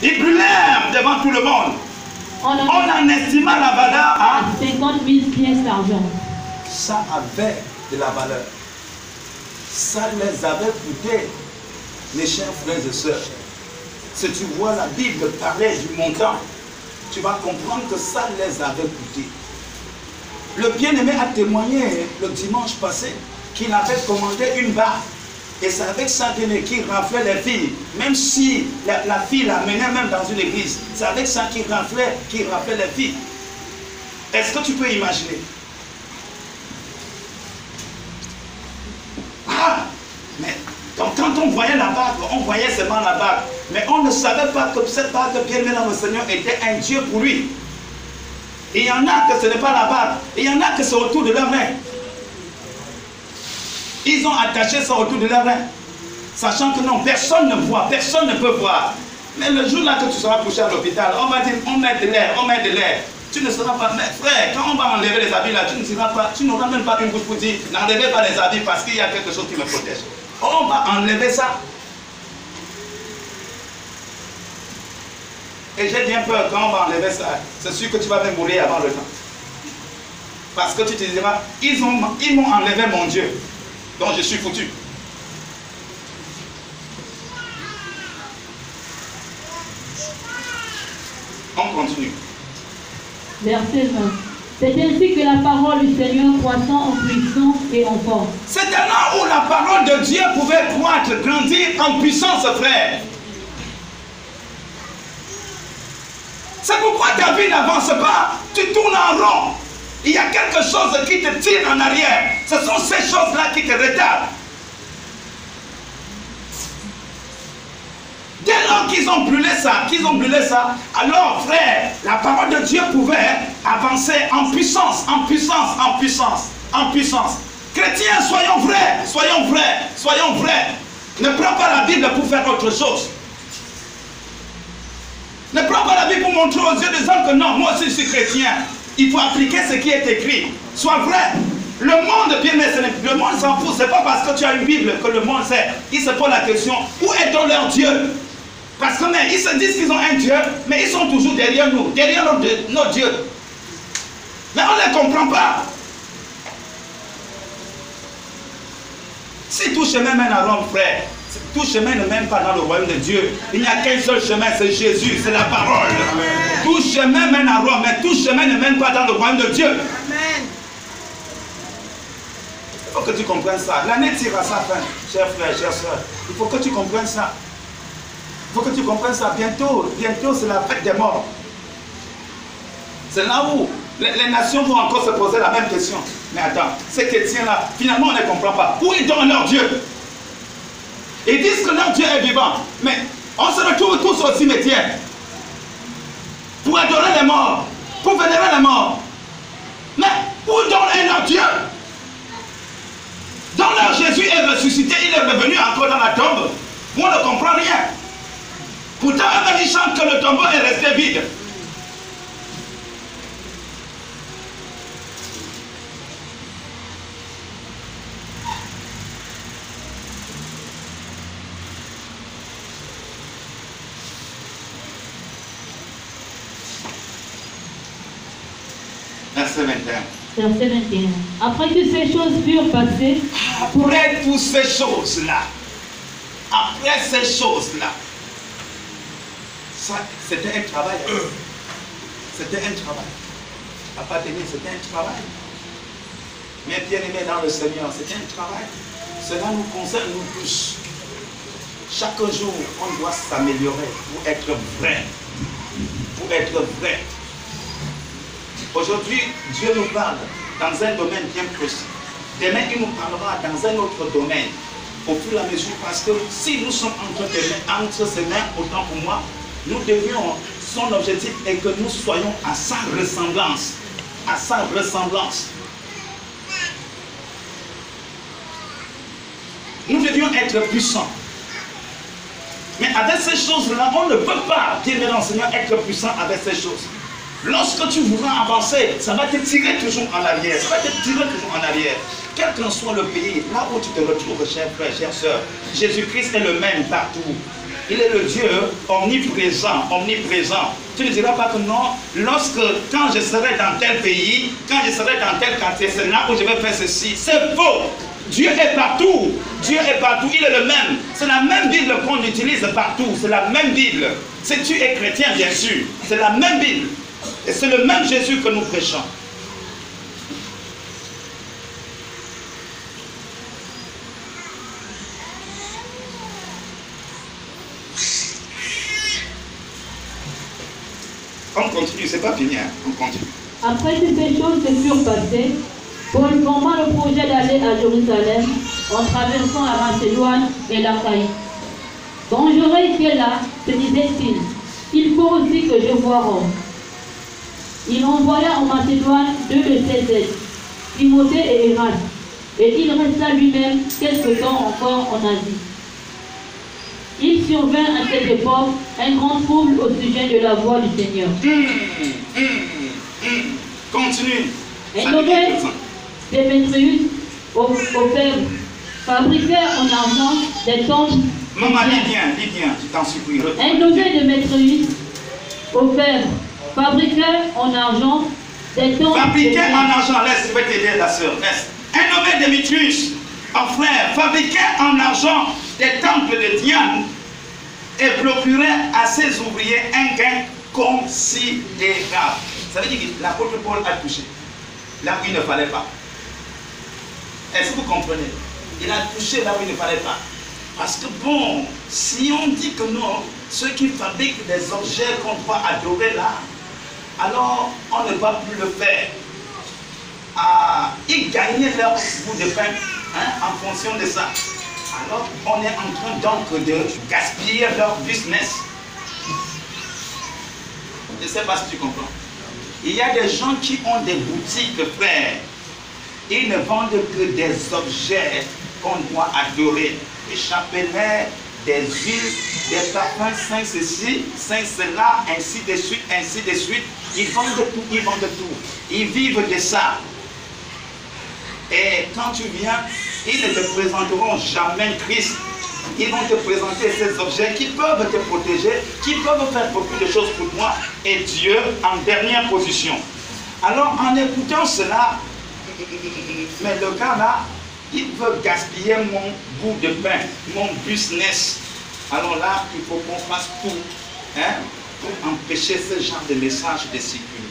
Ils brûlèrent devant tout le monde. On en estima la valeur à 50 000 pièces d'argent. Ça avait de la valeur. Ça les avait coûté, mes chers frères et sœurs. Si tu vois la Bible parler du montant, tu vas comprendre que ça les avait coûté. Le bien-aimé a témoigné le dimanche passé qu'il avait commandé une barre. Et c'est avec ça qu'il raflait les filles. Même si la fille l'amenait même dans une église. C'est avec ça qu'il raflait les filles. Est-ce que tu peux imaginer? Ah! Mais donc quand on voyait la bague, on voyait seulement la bague. Mais on ne savait pas que cette bague, bien-aimé dans le Seigneur, était un Dieu pour lui. Et il y en a que ce n'est pas la bague. Et il y en a que c'est autour de leur main. Ils ont attaché ça autour de leur main. Sachant que non, personne ne voit, personne ne peut voir. Mais le jour là que tu seras couché à l'hôpital, on va dire, on met de l'air, on met de l'air. Tu ne seras pas, mais frère, quand on va enlever les habits là, tu n'auras même pas une bouche pour dire, n'enlevez pas les habits parce qu'il y a quelque chose qui me protège. On va enlever ça. Et j'ai bien peur quand on va enlever ça. C'est sûr que tu vas même mourir avant le temps. Parce que tu te diras, ils m'ont enlevé mon Dieu. Donc je suis foutu. On continue. Verset 20. C'est ainsi que la parole du Seigneur croissant en puissance et en force. C'est là où la parole de Dieu pouvait croître, grandir en puissance, frère. C'est pourquoi ta vie n'avance pas. Tu tournes en rond. Il y a quelque chose qui te tire en arrière. Ce sont ces choses-là qui te retardent. Dès lors qu'ils ont brûlé ça, alors frère, la parole de Dieu pouvait avancer en puissance, en puissance, en puissance, en puissance. Chrétiens, soyons vrais, soyons vrais, soyons vrais. Ne prends pas la Bible pour faire autre chose. Ne prends pas la Bible pour montrer aux yeux des hommes que non, moi aussi je suis chrétien. Il faut appliquer ce qui est écrit. Sois vrai. Le monde, bien aimé, le monde s'en fout. Ce n'est pas parce que tu as une Bible que le monde sait. Ils se posent la question, où est donc leur Dieu? Parce que mais, ils se disent qu'ils ont un Dieu, mais ils sont toujours derrière nous, derrière nos dieux. Mais on ne les comprend pas. Si tout chemin mène à Rome, frère, tout chemin ne mène pas dans le royaume de Dieu. Il n'y a qu'un seul chemin, c'est Jésus, c'est la parole. Amen. Tout chemin mène à Rome, mais tout chemin ne mène pas dans le royaume de Dieu. Amen. Il faut que tu comprennes ça. L'année tire à sa fin, chers frères, chères soeurs. Il faut que tu comprennes ça. Il faut que tu comprennes ça. Bientôt c'est la fête des morts. C'est là où les nations vont encore se poser la même question. Mais attends, ces chrétiens-là, finalement on ne comprend pas. Où est donc leur Dieu? Ils disent que leur Dieu est vivant. Mais on se retrouve tous au cimetière pour adorer les morts, pour vénérer les morts. Mais où donc est leur Dieu? Donc leur Jésus est ressuscité, il est revenu encore dans la tombe. On ne comprend rien. Pourtant, eux ils chantent que le tombeau est resté vide. Verset 21. Verset 21. Après que ces choses furent passées, après toutes ces choses-là, après ces choses-là, ça, c'était un travail. C'était un travail. Papa Denis, c'était un travail. Mais bien aimé dans le Seigneur, c'était un travail. Cela nous concerne nous tous. Chaque jour, on doit s'améliorer pour être vrai. Pour être vrai. Aujourd'hui, Dieu nous parle dans un domaine bien précis. Demain, il nous parlera dans un autre domaine. Au fur et à mesure, parce que si nous sommes entre ses mains, autant pour moi, nous devions, son objectif est que nous soyons à sa ressemblance. À sa ressemblance. Nous devions être puissants. Mais avec ces choses-là, on ne peut pas, bien aimé dans le Seigneur, être puissant avec ces choses. Lorsque tu voudras avancer, ça va te tirer toujours en arrière. Ça va te tirer toujours en arrière. Quel qu'en soit le pays, là où tu te retrouves, chers frères, chères sœurs, Jésus-Christ est le même partout. Il est le Dieu omniprésent, omniprésent. Tu ne diras pas que non, quand je serai dans tel pays, quand je serai dans tel quartier, c'est là où je vais faire ceci. C'est faux. Dieu est partout. Dieu est partout. Il est le même. C'est la même Bible qu'on utilise partout. C'est la même Bible. Si tu es chrétien, bien sûr, c'est la même Bible. Et c'est le même Jésus que nous prêchons. On continue, c'est pas fini, hein? On continue. Après que ces choses se furent passées, Paul forma le projet d'aller à Jérusalem en traversant la Macédoine et l'Achaïe. Quand j'aurai été là, se disait-il, il faut aussi que je voie Rome. Il envoya en Macédoine 2 de ses aides, Timothée et Erasme, et il resta lui-même quelque temps encore en Asie. Il survint à cette époque un grand trouble au sujet de la voix du Seigneur. Continue. Un nommé Démétrius au père fabriquait en argent des temples. Maman, dis bien, je t'en supplie. Un nommé Démétrius au père fabriquait en argent des temples. Fabriquait en argent, laisse, je vais t'aider la soeur, laisse. Un nommé Démétrius, un frère, fabriquait en argent des temples de Diane et procurait à ses ouvriers un gain considérable. Ça veut dire que l'apôtre Paul a touché là où il ne fallait pas. Est-ce que vous comprenez? Il a touché là où il ne fallait pas. Parce que bon, si on dit que non, ceux qui fabriquent des objets qu'on doit adorer là, alors on ne va plus le faire. Ils gagnaient leur bout de pain en fonction de ça. Alors on est en train donc de gaspiller leur business. Je ne sais pas si tu comprends. Il y a des gens qui ont des boutiques, frères. Ils ne vendent que des objets qu'on doit adorer. Des chapelets, des huiles, des parfums, saint ceci, saint cela, ainsi de suite, ainsi de suite. Ils vendent tout, ils vendent tout. Ils vivent de ça. Et quand tu viens, ils ne te présenteront jamais Christ. Ils vont te présenter ces objets qui peuvent te protéger, qui peuvent faire beaucoup de choses pour toi, et Dieu en dernière position. Alors en écoutant cela, mais le gars là, il veut gaspiller mon bout de pain, mon business. Alors là, il faut qu'on fasse tout pour empêcher ce genre de message de circuler.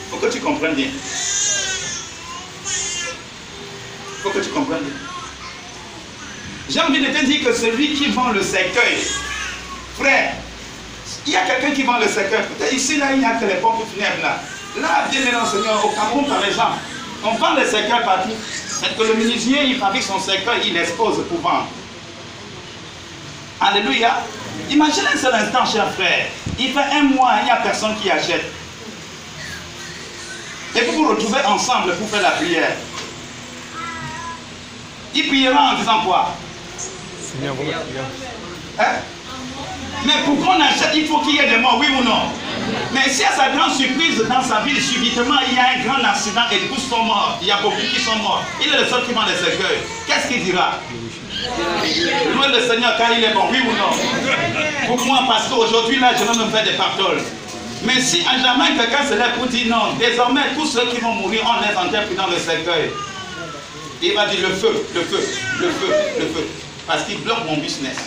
Il faut que tu comprennes bien. Il faut que tu comprennes bien. J'ai envie de te dire que celui qui vend le cercueil, frère, il y a quelqu'un qui vend le cercueil. Peut-être ici, là, il n'y a que les pompes funèbres là. Là, bien aimé Seigneur, au Cameroun, par exemple, on vend les cercueils partout. C'est que le menuisier, il fabrique son cercueil, il expose pour vendre. Alléluia. Imaginez un seul instant, cher frère. Il fait un mois, il n'y a personne qui achète. Et vous vous retrouvez ensemble pour faire la prière. Il priera en disant quoi? Seigneur, mais pour qu'on achète, il faut qu'il y ait des morts, oui ou non? Mais si à sa grande surprise dans sa ville, subitement, il y a un grand accident et tous sont morts, il y a beaucoup qui sont morts, il est le seul qui vend les cercueils, qu'est-ce qu'il dira? Louez le Seigneur car il est bon, oui ou non? Pour moi, parce qu'aujourd'hui, là, je vais me faire des pardons. Mais si à jamais quelqu'un se lève pour dire non, désormais, tous ceux qui vont mourir, on les enterre dans le cercueil. Il va dire le feu, le feu, le feu, le feu. Parce qu'il bloque mon business.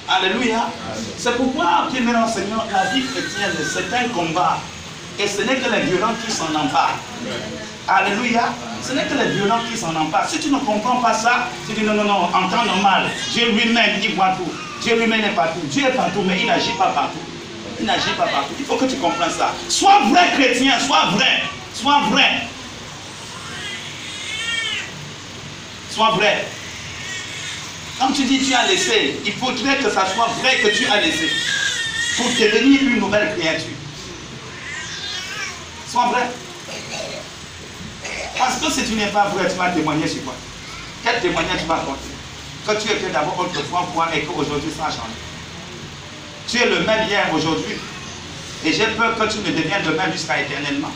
Alléluia. C'est pourquoi, bien-aimé Seigneur, la vie chrétienne, c'est un combat. Et ce n'est que les violents qui s'en emparent. Alléluia. Ce n'est que les violents qui s'en emparent. Si tu ne comprends pas ça, tu dis non, non, non, en temps normal, Dieu lui-même, il voit tout. Dieu lui-même est partout. Dieu est partout, mais il n'agit pas partout. Il n'agit pas partout. Il faut que tu comprennes ça. Sois vrai chrétien, sois vrai. Sois vrai. Sois vrai. Quand tu dis tu as laissé, il faudrait que ça soit vrai que tu as laissé pour devenir une nouvelle créature. Sois vrai. Parce que si tu n'es pas vrai, tu vas témoigner sur quoi? Quel témoignage tu vas apporter? Que tu étais d'abord autrefois quoi et qu'aujourd'hui ça a changé. Tu es le même hier, aujourd'hui. Et j'ai peur que tu ne deviennes le même jusqu'à éternellement.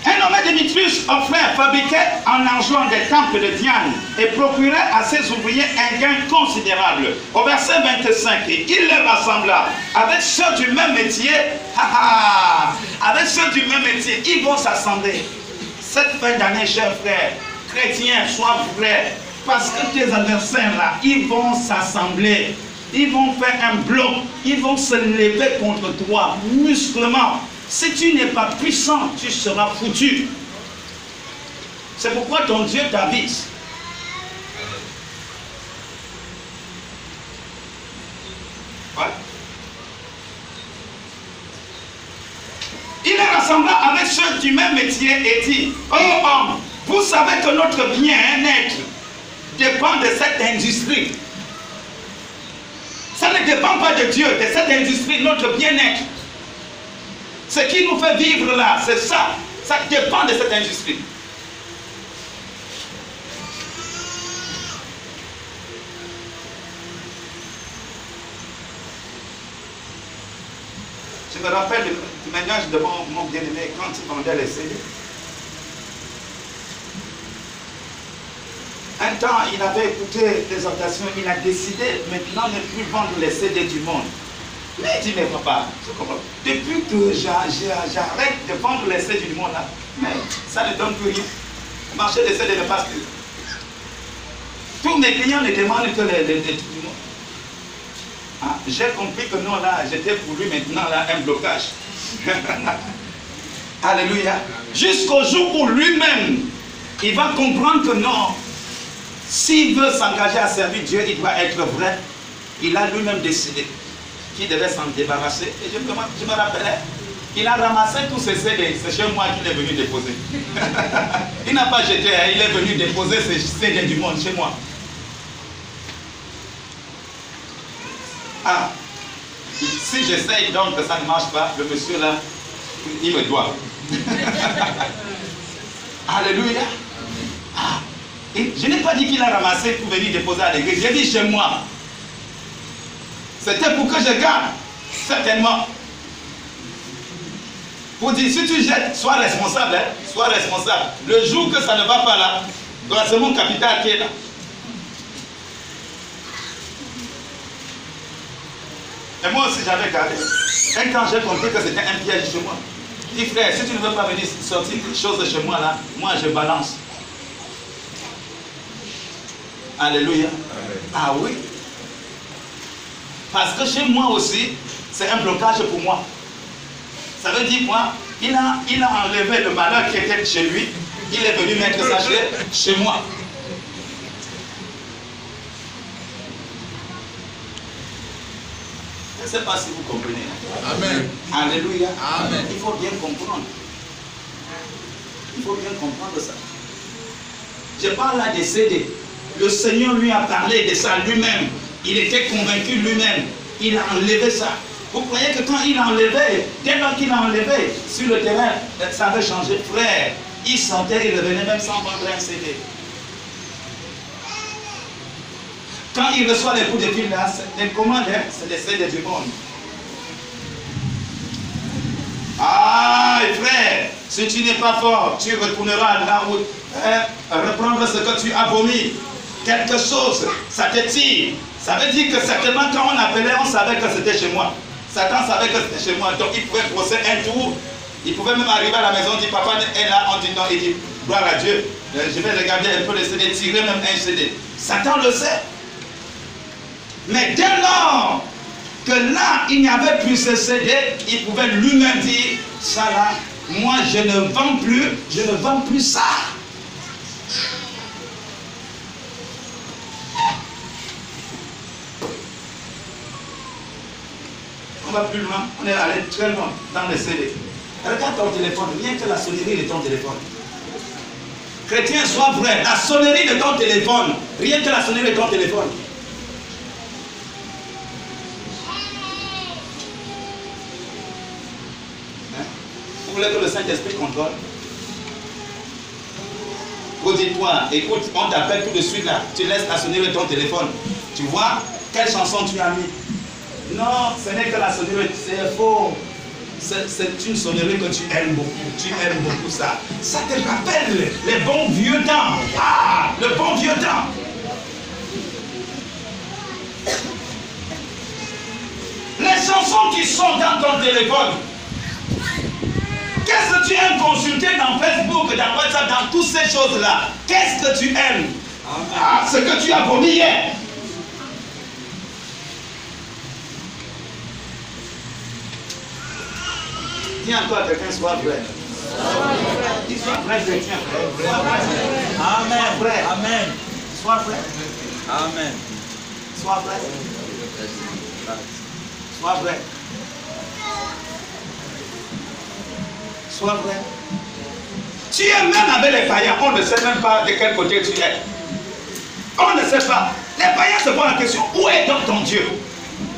Un homme Démétrius offrait, fabriquait en argent des temples de Diane et procurait à ses ouvriers un gain considérable. Au verset 25, il les rassembla avec ceux du même métier. Avec ceux du même métier, ils vont s'assembler. Cette fin d'année, chers frères, chrétiens, sois vrai, parce que tes adversaires là, ils vont s'assembler. Ils vont faire un bloc, ils vont se lever contre toi, musclement. Si tu n'es pas puissant, tu seras foutu. C'est pourquoi ton Dieu t'avise. Ouais. Il est rassemblé avec ceux du même métier et dit, oh homme, vous savez que notre bien-être dépend de cette industrie. Ça ne dépend pas de Dieu, de cette industrie, notre bien-être. Ce qui nous fait vivre là, c'est ça. Ça dépend de cette industrie. Je me rappelle du ménage de mon bien-aimé quand il vendait les CD. Un temps, il avait écouté l'exhortation, il a décidé maintenant de ne plus vendre les CD du monde. Mais il dit, mais papa, depuis que j'arrête de vendre les CD du monde, là, mais ça ne donne plus rien. Le marché des CD ne passe plus. Tous mes clients ne demandent que les trucs du monde. Ah, j'ai compris que non, là, j'étais pour lui maintenant, là, un blocage. Alléluia. Jusqu'au jour où lui-même, il va comprendre que non, s'il veut s'engager à servir Dieu, il doit être vrai. Il a lui-même décidé qu'il devait s'en débarrasser. Et je me rappelais, il a ramassé tous ses CD. C'est chez moi qu'il est venu déposer. Il n'a pas jeté, hein, il est venu déposer ses CD du monde chez moi. Ah, si j'essaye donc que ça ne marche pas, le monsieur là, il me doit. Alléluia. Ah. Et je n'ai pas dit qu'il a ramassé pour venir déposer à l'église. J'ai dit chez moi. C'était pour que je garde, certainement. Pour dire, si tu jettes, sois responsable, hein, sois responsable. Le jour que ça ne va pas là, c'est mon capital qui est là. Et moi aussi j'avais gardé. Et quand j'ai compris que c'était un piège chez moi, je dis frère, si tu ne veux pas venir sortir quelque chose de chez moi là, moi je balance. Alléluia. Ah oui. Parce que chez moi aussi, c'est un blocage pour moi. Ça veut dire quoi? Il a enlevé le malheur qui était chez lui, il est venu mettre ça chez moi. Je ne sais pas si vous comprenez. Amen. Alléluia. Amen. Il faut bien comprendre. Il faut bien comprendre ça. Je parle là des CD. Le Seigneur lui a parlé de ça lui-même. Il était convaincu lui-même. Il a enlevé ça. Vous croyez que quand il a enlevé, dès lors qu'il a enlevé, sur le terrain, ça avait changé. Frère, il sortait, il revenait même sans vendre un CD. Quand il reçoit les coups de fil là, les commandes, hein, c'est des CD du monde. Ah, frère, si tu n'es pas fort, tu retourneras là où reprendre ce que tu as vomi. Quelque chose, ça te tire. Ça veut dire que certainement quand on appelait, on savait que c'était chez moi. Satan savait que c'était chez moi. Donc il pouvait brosser un tour. Il pouvait même arriver à la maison, on dit papa est là, on dit non, il dit gloire à Dieu. Je vais regarder un peu le CD, tirer même un CD. Satan le sait. Mais dès lors que là, il n'y avait plus ce CD, il pouvait lui-même dire, ça là, moi je ne vends plus ça. On va plus loin, on est allé très loin dans le CD. Regarde ton téléphone, rien que la sonnerie de ton téléphone. Chrétien, sois vrai, la sonnerie de ton téléphone, rien que la sonnerie de ton téléphone. Vous voulez que le Saint-Esprit contrôle? Vous dites-toi, écoute, on t'appelle tout de suite là, tu laisses la sonnerie de ton téléphone. Tu vois, quelle chanson tu as mis? Non, ce n'est que la sonnerie, c'est faux. c'est une sonnerie que tu aimes beaucoup. Tu aimes beaucoup ça. Ça te rappelle les bons vieux temps. Ah, le bon vieux temps. Les chansons qui sont dans ton téléphone. Qu'est-ce que tu aimes consulter dans Facebook, dans WhatsApp, dans toutes ces choses-là? Qu'est-ce que tu aimes? Ah, ce que tu as vomi hier. Dis encore à quelqu'un, sois vrai. Dis sois vrai, chrétien. Amen. Sois vrai. Amen. Sois vrai. Amen. Sois vrai. Sois vrai. Sois vrai. Tu es même avec les païens, on ne sait même pas de quel côté tu es. On ne sait pas. Les païens se posent la question, où est donc ton Dieu?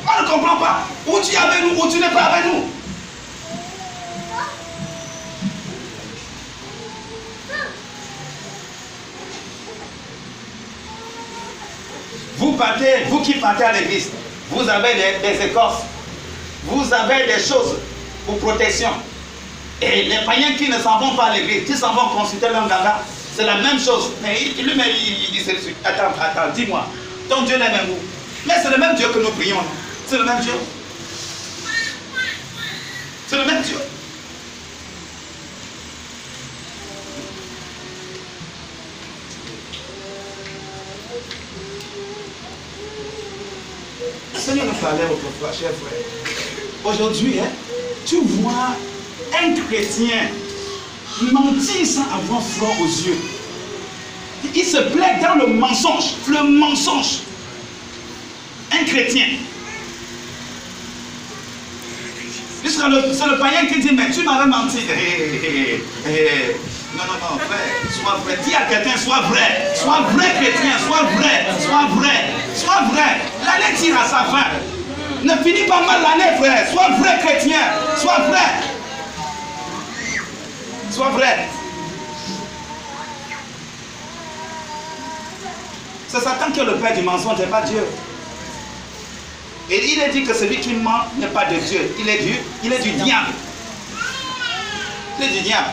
On ne comprend pas. Où tu es avec nous, où tu n'es pas avec nous. Vous partez, vous qui partez à l'église, vous avez des écorces, vous avez des choses pour protection. Et les païens qui ne s'en vont pas à l'église, qui s'en vont consulter l'homme d'Allah, c'est la même chose. Mais lui-même, il dit ceci. Attends, dis-moi, ton Dieu n'est même où? Mais c'est le même Dieu que nous prions. C'est le même Dieu. C'est le même Dieu. Le Seigneur nous parlait autrefois, chers frères. Aujourd'hui, tu vois un chrétien mentir sans avoir froid aux yeux. Il se plaît dans le mensonge. Le mensonge. Un chrétien. C'est le païen qui dit, mais tu m'avais menti. Non, frère, sois vrai. Dis à quelqu'un, sois vrai. Sois vrai chrétien, sois vrai. Sois vrai. Sois vrai. L'année tire à sa fin. Ne finis pas mal l'année, frère. Sois vrai chrétien. Sois vrai. Sois vrai. C'est Satan qui est le père du mensonge, n'est pas Dieu. Et il est dit que celui qui ment n'est pas de Dieu. Il est du diable. Il est du diable.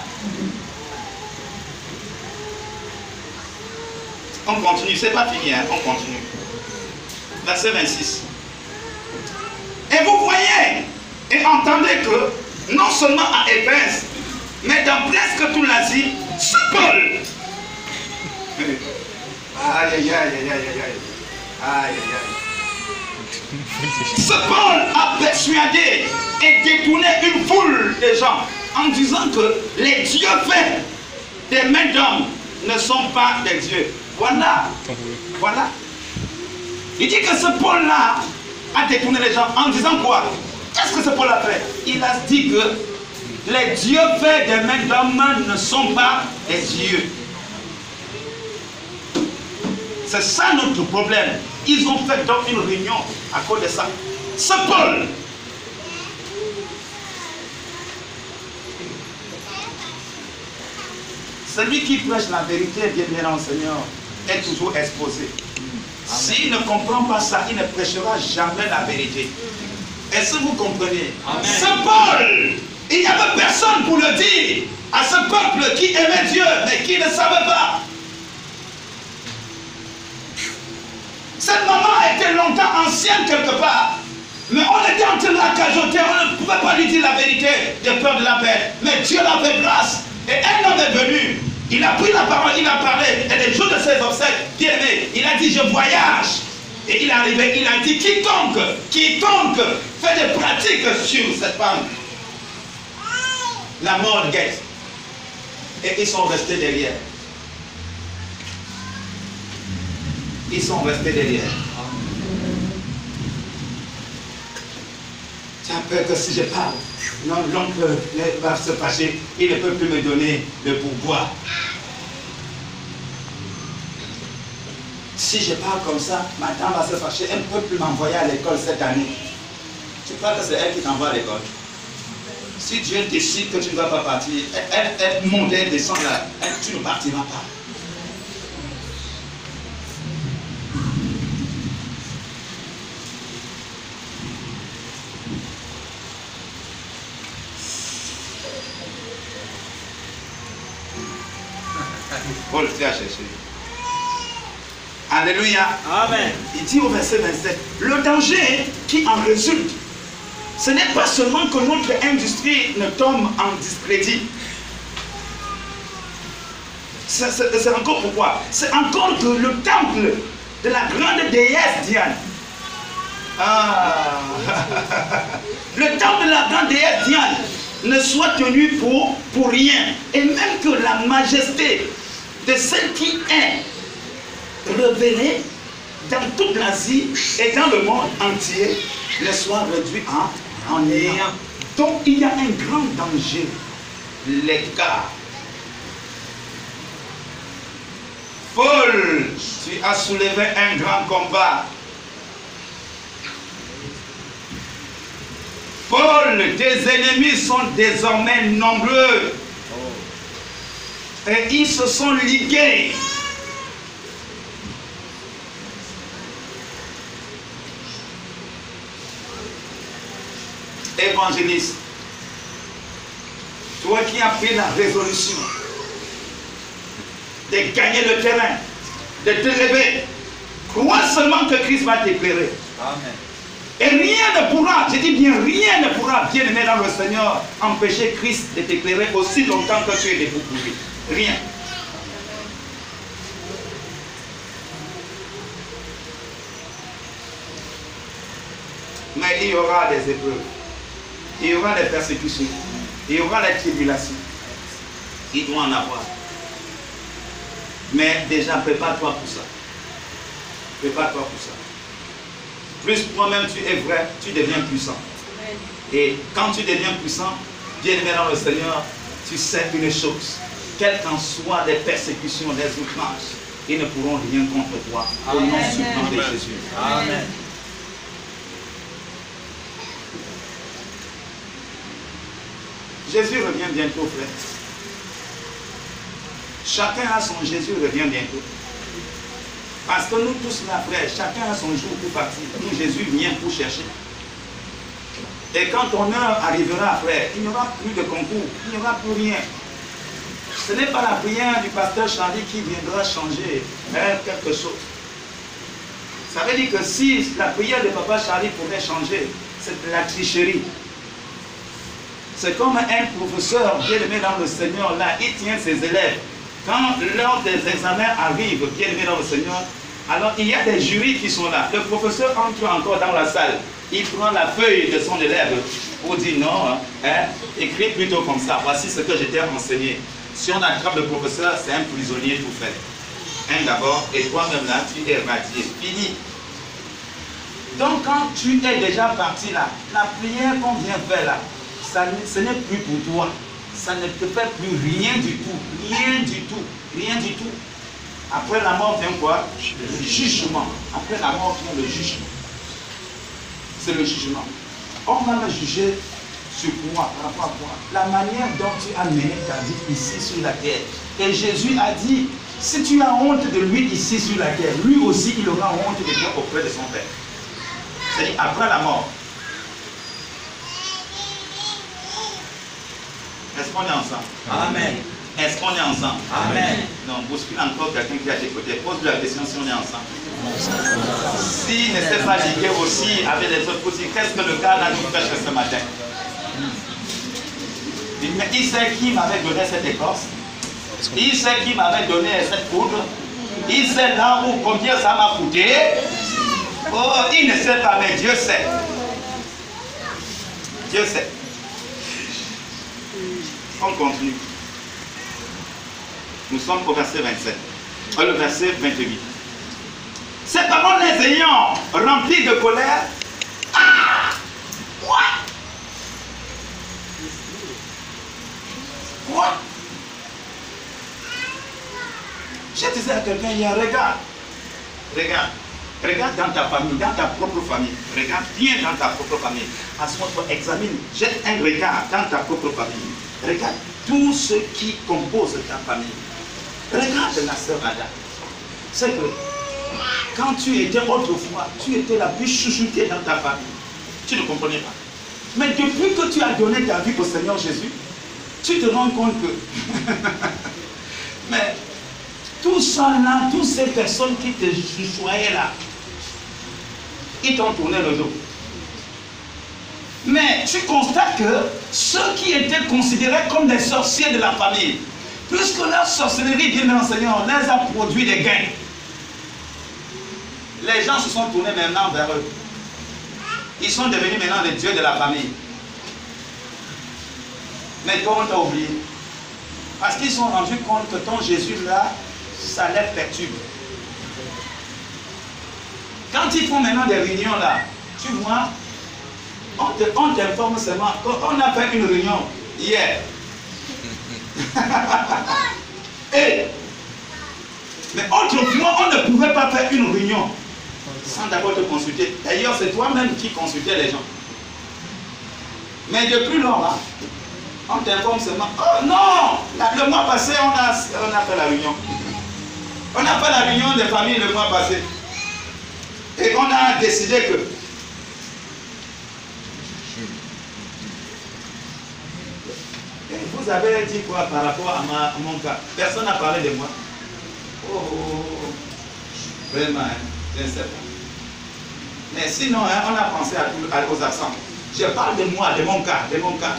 On continue, c'est pas fini, hein? On continue. Verset 26. Et vous voyez et entendez que non seulement à Éphèse, mais dans presque tout l'Asie, ce Paul. Aïe, aïe, aïe, aïe, aïe, aïe, aïe. Ce Paul a persuadé et détourné une foule de gens en disant que les dieux faits des mains d'hommes ne sont pas des dieux. Voilà. Voilà. Il dit que ce Paul-là a détourné les gens en disant quoi? Qu'est-ce que ce Paul a fait? Il a dit que les dieux faits des mains d'hommes ne sont pas des dieux. C'est ça notre problème. Ils ont fait donc une réunion à cause de ça. Ce Paul, celui qui prêche la vérité bien enseigné est toujours exposé. S'il ne comprend pas ça, il ne prêchera jamais la vérité. Est-ce que vous comprenez? Amen. Ce Paul, il n'y avait personne pour le dire à ce peuple qui aimait Dieu mais qui ne savait pas. Cette maman était longtemps ancienne quelque part. Mais on était en train de la cajoter, on ne pouvait pas lui dire la vérité de peur de la paix. Mais Dieu l'avait grâce. Et un homme est venu. Il a pris la parole, il a parlé. Et les jours de ses obsèques, bien aimé, il a dit je voyage. Et il est arrivé, il a dit quiconque fait des pratiques sur cette femme, la mort guette. Et ils sont restés derrière. Ils sont restés derrière. Tu as peur que si je parle, l'oncle va se fâcher, il ne peut plus me donner le pourboire. Si je parle comme ça, madame va se fâcher, elle ne peut plus m'envoyer à l'école cette année. Tu crois que c'est elle qui t'envoie à l'école? Si Dieu décide que tu ne vas pas partir, elle monte, elle descend là, tu ne partiras pas. Paul, tu as cherché. Alléluia. Amen. Il dit au verset 27, le danger qui en résulte, ce n'est pas seulement que notre industrie ne tombe en discrédit. C'est encore pourquoi? C'est encore que le temple de la grande déesse Diane. Le temple de la grande déesse Diane ne soit tenu pour rien. Et même que la majesté de celle qui est révélée dans toute l'Asie et dans le monde entier ne soit réduite en néant. Donc il y a un grand danger, l'écart. Paul, tu as soulevé un grand combat. Paul, tes ennemis sont désormais nombreux. Et ils se sont ligués. Évangéliste, toi qui as pris la résolution de gagner le terrain, de te lever, crois seulement que Christ va t'éclairer. Amen. Et rien ne pourra, je dis bien rien ne pourra, bien aimé dans le Seigneur, empêcher Christ de t'éclairer aussi longtemps que tu es debout pour lui. Rien. Mais il y aura des épreuves, il y aura des persécutions, il y aura des tribulations. Il doit en avoir. Mais déjà, prépare-toi pour ça. Prépare-toi pour ça. Plus toi-même tu es vrai, tu deviens puissant. Et quand tu deviens puissant, bien aimé dans le Seigneur, tu sais une chose. Quelles qu'en soient les persécutions, les outrances, ils ne pourront rien contre toi. Au nom suprême de Jésus. Amen. Jésus revient bientôt, frère. Chacun a son Jésus revient bientôt. Parce que nous tous là, frère, chacun a son jour pour partir. Nous, Jésus vient pour chercher. Et quand ton heure arrivera, frère, il n'y aura plus de concours, il n'y aura plus rien. Ce n'est pas la prière du pasteur Charlie qui viendra changer quelque chose. Ça veut dire que si la prière de papa Charlie pouvait changer, c'est de la tricherie. C'est comme un professeur bien aimé dans le Seigneur, là, il tient ses élèves. Quand l'heure des examens arrive, bien aimé dans le Seigneur, alors il y a des jurys qui sont là. Le professeur entre encore dans la salle. Il prend la feuille de son élève pour dire non, écris plutôt comme ça. Voici ce que je t'ai enseigné. Si on attrape le professeur, c'est un prisonnier tout fait. Un d'abord, et toi-même là, tu es radié. Fini. Donc quand tu es déjà parti là, la prière qu'on vient faire là, ce n'est plus pour toi. Ça ne te fait plus rien du tout. Rien du tout. Rien du tout. Après la mort vient quoi? Le jugement. Après la mort vient le jugement. C'est le jugement. On va me juger sur quoi? Par rapport à quoi? La manière dont tu as mené ta vie ici sur la terre. Et Jésus a dit, si tu as honte de lui ici sur la terre, lui aussi il aura honte de toi auprès de son Père. C'est-à-dire après la mort. Est-ce qu'on est ensemble? Amen. Est-ce qu'on est ensemble? Amen. Non, bouscule encore quelqu'un qui a tes côtés. Pose-lui la question si on est ensemble. S'il ne s'est pas ligué aussi avec les autres aussi, qu'est-ce que le gars a nous fait ce matin? Mais il sait qui m'avait donné cette écorce. Il sait qui m'avait donné cette poudre. Il sait là où combien ça m'a coûté. Oh, il ne sait pas, mais Dieu sait. Dieu sait. On continue. Nous sommes au verset 27. Le verset 28. Ces paroles les ayant remplies de colère. Ah! Quoi? Quoi? Je disais à quelqu'un hier, regarde. Regarde. Regarde dans ta famille, dans ta propre famille. Regarde bien dans ta propre famille. Assois-toi, examine, jette un regard dans ta propre famille. Regarde tout ce qui compose ta famille. Regarde la sœur Ada. C'est que quand tu étais autrefois, tu étais la plus chouchoutée dans ta famille. Tu ne comprenais pas. Mais depuis que tu as donné ta vie au Seigneur Jésus, tu te rends compte que mais Tout ça là, toutes ces personnes qui te chouchouaient là, ils t'ont tourné le dos. Mais tu constates que ceux qui étaient considérés comme des sorciers de la famille, puisque leur sorcellerie, bien le Seigneur, les a produit des gains, les gens se sont tournés maintenant vers eux. Ils sont devenus maintenant les dieux de la famille. Mais toi, on t'a oublié. Parce qu'ils se sont rendus compte que ton Jésus là, ça les perturbe. Quand ils font maintenant des réunions là, tu vois, on t'informe seulement. On a fait une réunion hier. Mais autrefois, on ne pouvait pas faire une réunion sans d'abord te consulter. D'ailleurs, c'est toi-même qui consultais les gens. Mais depuis lors, là, on t'informe seulement. Oh non! Le mois passé, on a fait la réunion. On a fait la réunion des familles le mois passé. Et on a décidé que et vous avez dit quoi par rapport à mon cas? Personne n'a parlé de moi. Oh, vraiment, hein, je ne sais pas. Mais sinon, hein, on a pensé aux absents. Je parle de moi, de mon cas, de mon cas.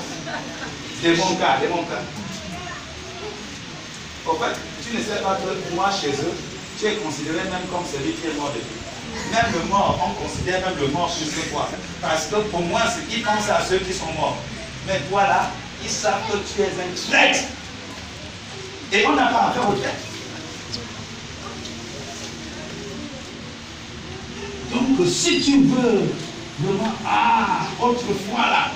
De mon cas, de mon cas. En fait, tu ne sais pas que moi, chez eux, tu es considéré même comme celui qui est mort depuis. Même le mort, on considère même le mort plus que toi. Parce que pour moi, ils pensent à ceux qui sont morts. Mais toi là, ils savent que tu es un traître. Et on n'a pas affaire au traître. Donc si tu veux vraiment, autrefois là,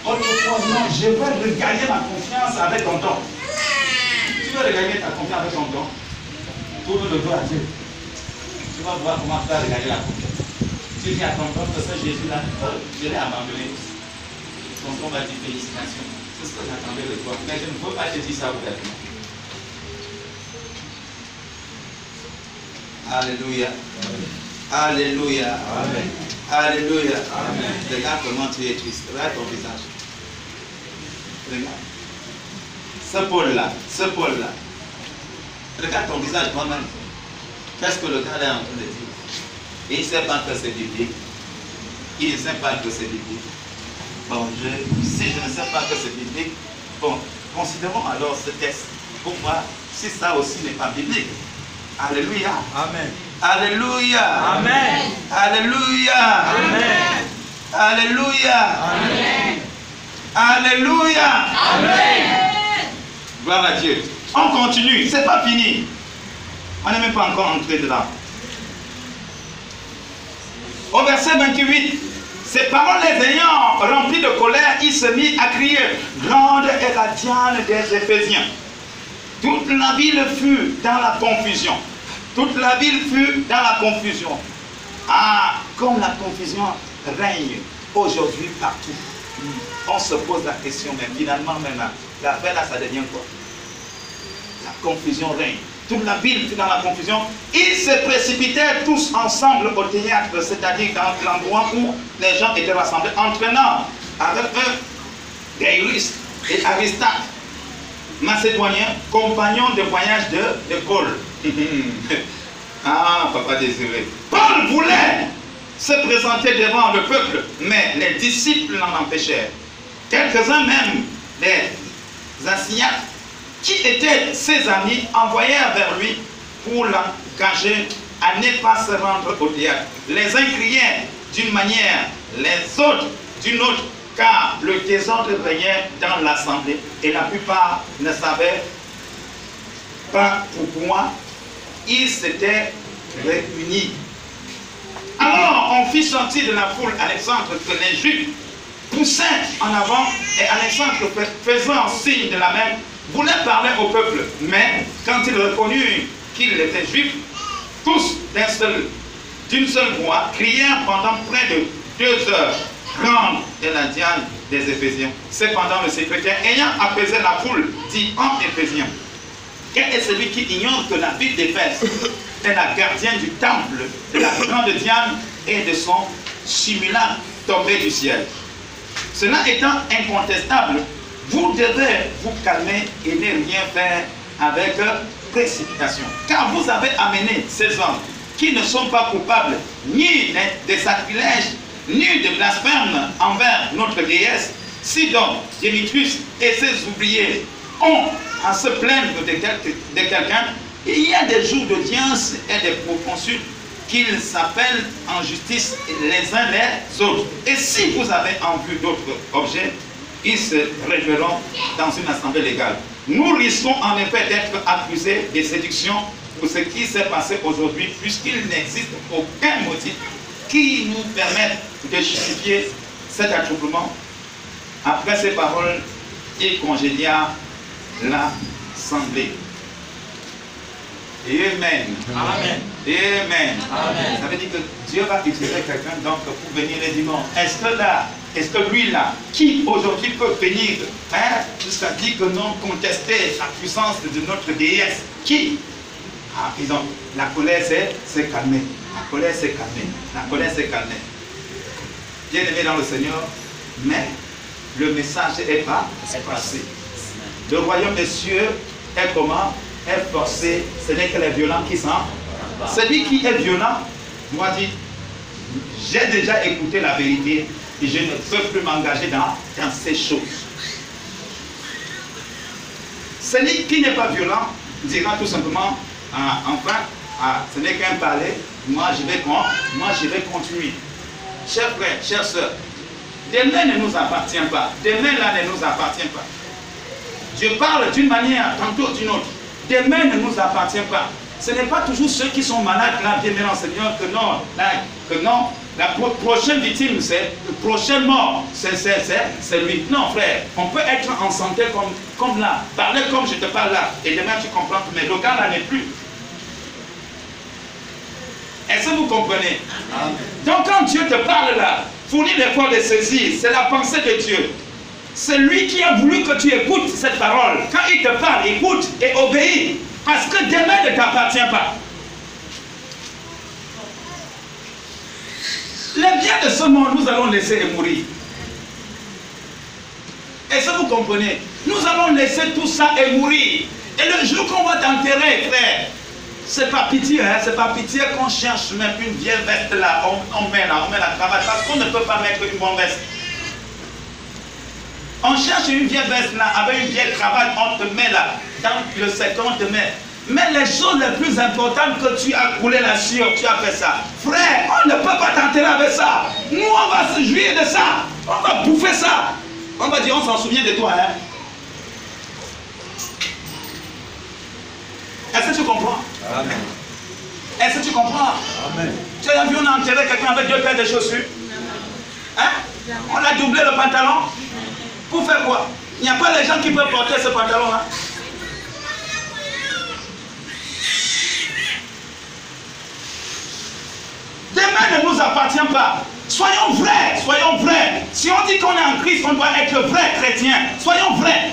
autrefois non, je vais regagner ma confiance avec ton don. Tu veux regagner ta confiance avec ton don, tourne le dos à Dieu. Tu vas voir comment tu vas regagner la confiance. Tu dis à ton don que ce Jésus-là, je l'ai abandonné. Ton don va dire félicitations. C'est ce que j'attendais de toi. Mais je ne peux pas te dire ça ouvertement. Alléluia. Alléluia. Amen. Alléluia. Amen. Regarde comment tu es triste. Regarde ton visage. Regarde. Ce Paul-là, ce Paul-là. Regarde ton visage toi-même. Qu'est-ce que le gars est en train de dire? Il ne sait pas que c'est biblique. Il ne sait pas que c'est biblique. Bon, si je ne sais pas que c'est biblique, bon, considérons alors ce texte pour voir si ça aussi n'est pas biblique. Alléluia. Amen. Alléluia. Amen. Alléluia. Amen. Alléluia. Amen. Alléluia. Amen. Gloire à Dieu. On continue, c'est pas fini. On n'est même pas encore entré dedans. Au verset 28, ces paroles les ayant remplis de colère, il se mit à crier, grande est la Diane des Éphésiens. Toute la ville fut dans la confusion. Toute la ville fut dans la confusion. Ah, comme la confusion règne aujourd'hui partout. On se pose la question, mais finalement, maintenant, l'affaire là, ça devient quoi? La confusion règne. Toute la ville fut dans la confusion. Ils se précipitaient tous ensemble au théâtre, c'est-à-dire dans l'endroit où les gens étaient rassemblés, entraînant avec eux Gaius et Aristarque, macédoniens, compagnons de voyage de Paul. Ah, papa désiré. Paul voulait se présenter devant le peuple, mais les disciples l'en empêchèrent. Quelques-uns même, des Asiates, qui étaient ses amis, envoyèrent vers lui pour l'engager à ne pas se rendre au théâtre. Les uns criaient d'une manière, les autres d'une autre, car le désordre régnait dans l'assemblée et la plupart ne savaient pas pourquoi ils s'étaient réunis. Alors on fit sortir de la foule Alexandre que les Juifs poussèrent en avant et Alexandre faisant signe de la main voulait parler au peuple, mais quand il reconnut qu'il était juif, tous d'une seule voix crièrent pendant près de 2 heures, grande est la Diane des Éphésiens. Cependant le secrétaire ayant apaisé la foule dit en Éphésiens, quel est celui qui ignore que la ville d'Éphèse est la gardienne du temple de la grande Diane et de son simulacre tombé du ciel? Cela étant incontestable, vous devez vous calmer et ne rien faire avec précipitation. Car vous avez amené ces hommes qui ne sont pas coupables ni de sacrilège, ni de blasphème envers notre déesse. Sidon, Démétrius et ses ouvriers ont à se plaindre de quelqu'un. Il y a des jours d'audience et des proconsuls qu'ils s'appellent en justice les uns les autres. Et si vous avez en vue d'autres objets, ils se révéleront dans une assemblée légale. Nous risquons en effet d'être accusés de séduction pour ce qui s'est passé aujourd'hui, puisqu'il n'existe aucun motif qui nous permette de justifier cet attroupement. Après ces paroles, il congédia l'assemblée. Amen. Amen. Amen. Amen. Ça veut dire que Dieu va utiliser quelqu'un donc pour venir et dire non. Est-ce que lui là, qui aujourd'hui peut venir jusqu'à dire que non, contester la puissance de notre déesse? Qui? Ah, ils ont, la colère s'est calmée. La colère s'est calmée. La colère s'est calmée. Bien aimé dans le Seigneur, mais le message est pas passé. Le royaume des cieux est comment? Est forcé. Ce n'est que les violents qui s'en. Celui qui est violent, moi dit, j'ai déjà écouté la vérité et je ne peux plus m'engager dans ces choses. Celui qui n'est pas violent dira tout simplement, enfin, ce n'est qu'un palais, moi je vais continuer. Chers frères, chères sœurs, demain ne nous appartient pas. Demain là ne nous appartient pas. Dieu parle d'une manière, tantôt d'une autre. Demain ne nous appartient pas. Ce n'est pas toujours ceux qui sont malades là, bien dans le Seigneur, que non, la prochaine victime, c'est le prochain mort, c'est lui. Non, frère, on peut être en santé comme là, parler comme je te parle là, et demain tu comprends que mes locaux là n'est plus. Est-ce que vous comprenez? Amen. Donc quand Dieu te parle là, fournis l'effort de saisir, c'est la pensée de Dieu. C'est lui qui a voulu que tu écoutes cette parole. Quand il te parle, écoute et obéis. Parce que demain ne t'appartient pas. Les biens de ce monde, nous allons laisser mourir. Est-ce que vous comprenez? Nous allons laisser tout ça et mourir. Et le jour qu'on va t'enterrer, frère, c'est pas pitié, hein? C'est pas pitié qu'on cherche même une vieille veste là, on met la cravate, parce qu'on ne peut pas mettre une bonne veste. On cherche une vieille veste là, avec une vieille cravate, on te met là, dans le secteur, on te met. Mais les choses les plus importantes que tu as coulé la sueur, tu as fait ça. Frère, on ne peut pas t'enterrer avec ça. Nous, on va se jouir de ça. On va bouffer ça. On va dire, on s'en souvient de toi, hein. Est-ce que tu comprends? Amen. Est-ce que tu comprends? Amen. Tu as vu, on a enterré quelqu'un avec 2 paires de chaussures? Hein? On a doublé le pantalon. Pour faire quoi? Il n'y a pas les gens qui peuvent porter ce pantalon-là. Demain ne nous appartient pas. Soyons vrais, soyons vrais. Si on dit qu'on est en Christ, on doit être vrai chrétien. Soyons vrais.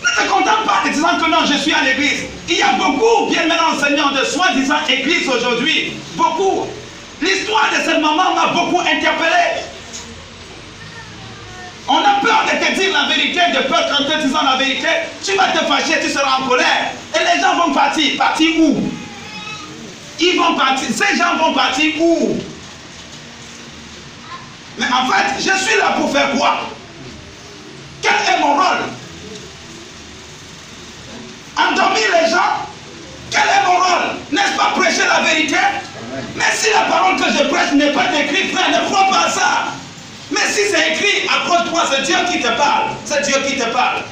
Ne te contente pas en disant que non, je suis à l'église. Il y a beaucoup, bien maintenant, Seigneur, de soi-disant église aujourd'hui. Beaucoup. L'histoire de cette maman m'a beaucoup interpellé. On a peur de te dire la vérité, de peur qu'en te disant la vérité, tu vas te fâcher, tu seras en colère. Et les gens vont partir. Partir où? Ils vont partir. Ces gens vont partir où? Mais en fait, je suis là pour faire quoi? Quel est mon rôle? Endormir les gens? Quel est mon rôle? N'est-ce pas prêcher la vérité? Mais si la parole que je prêche n'est pas écrite, frère, ne crois pas à ça. Mais si c'est écrit, accroche-toi, c'est Dieu qui te parle. C'est Dieu qui te parle.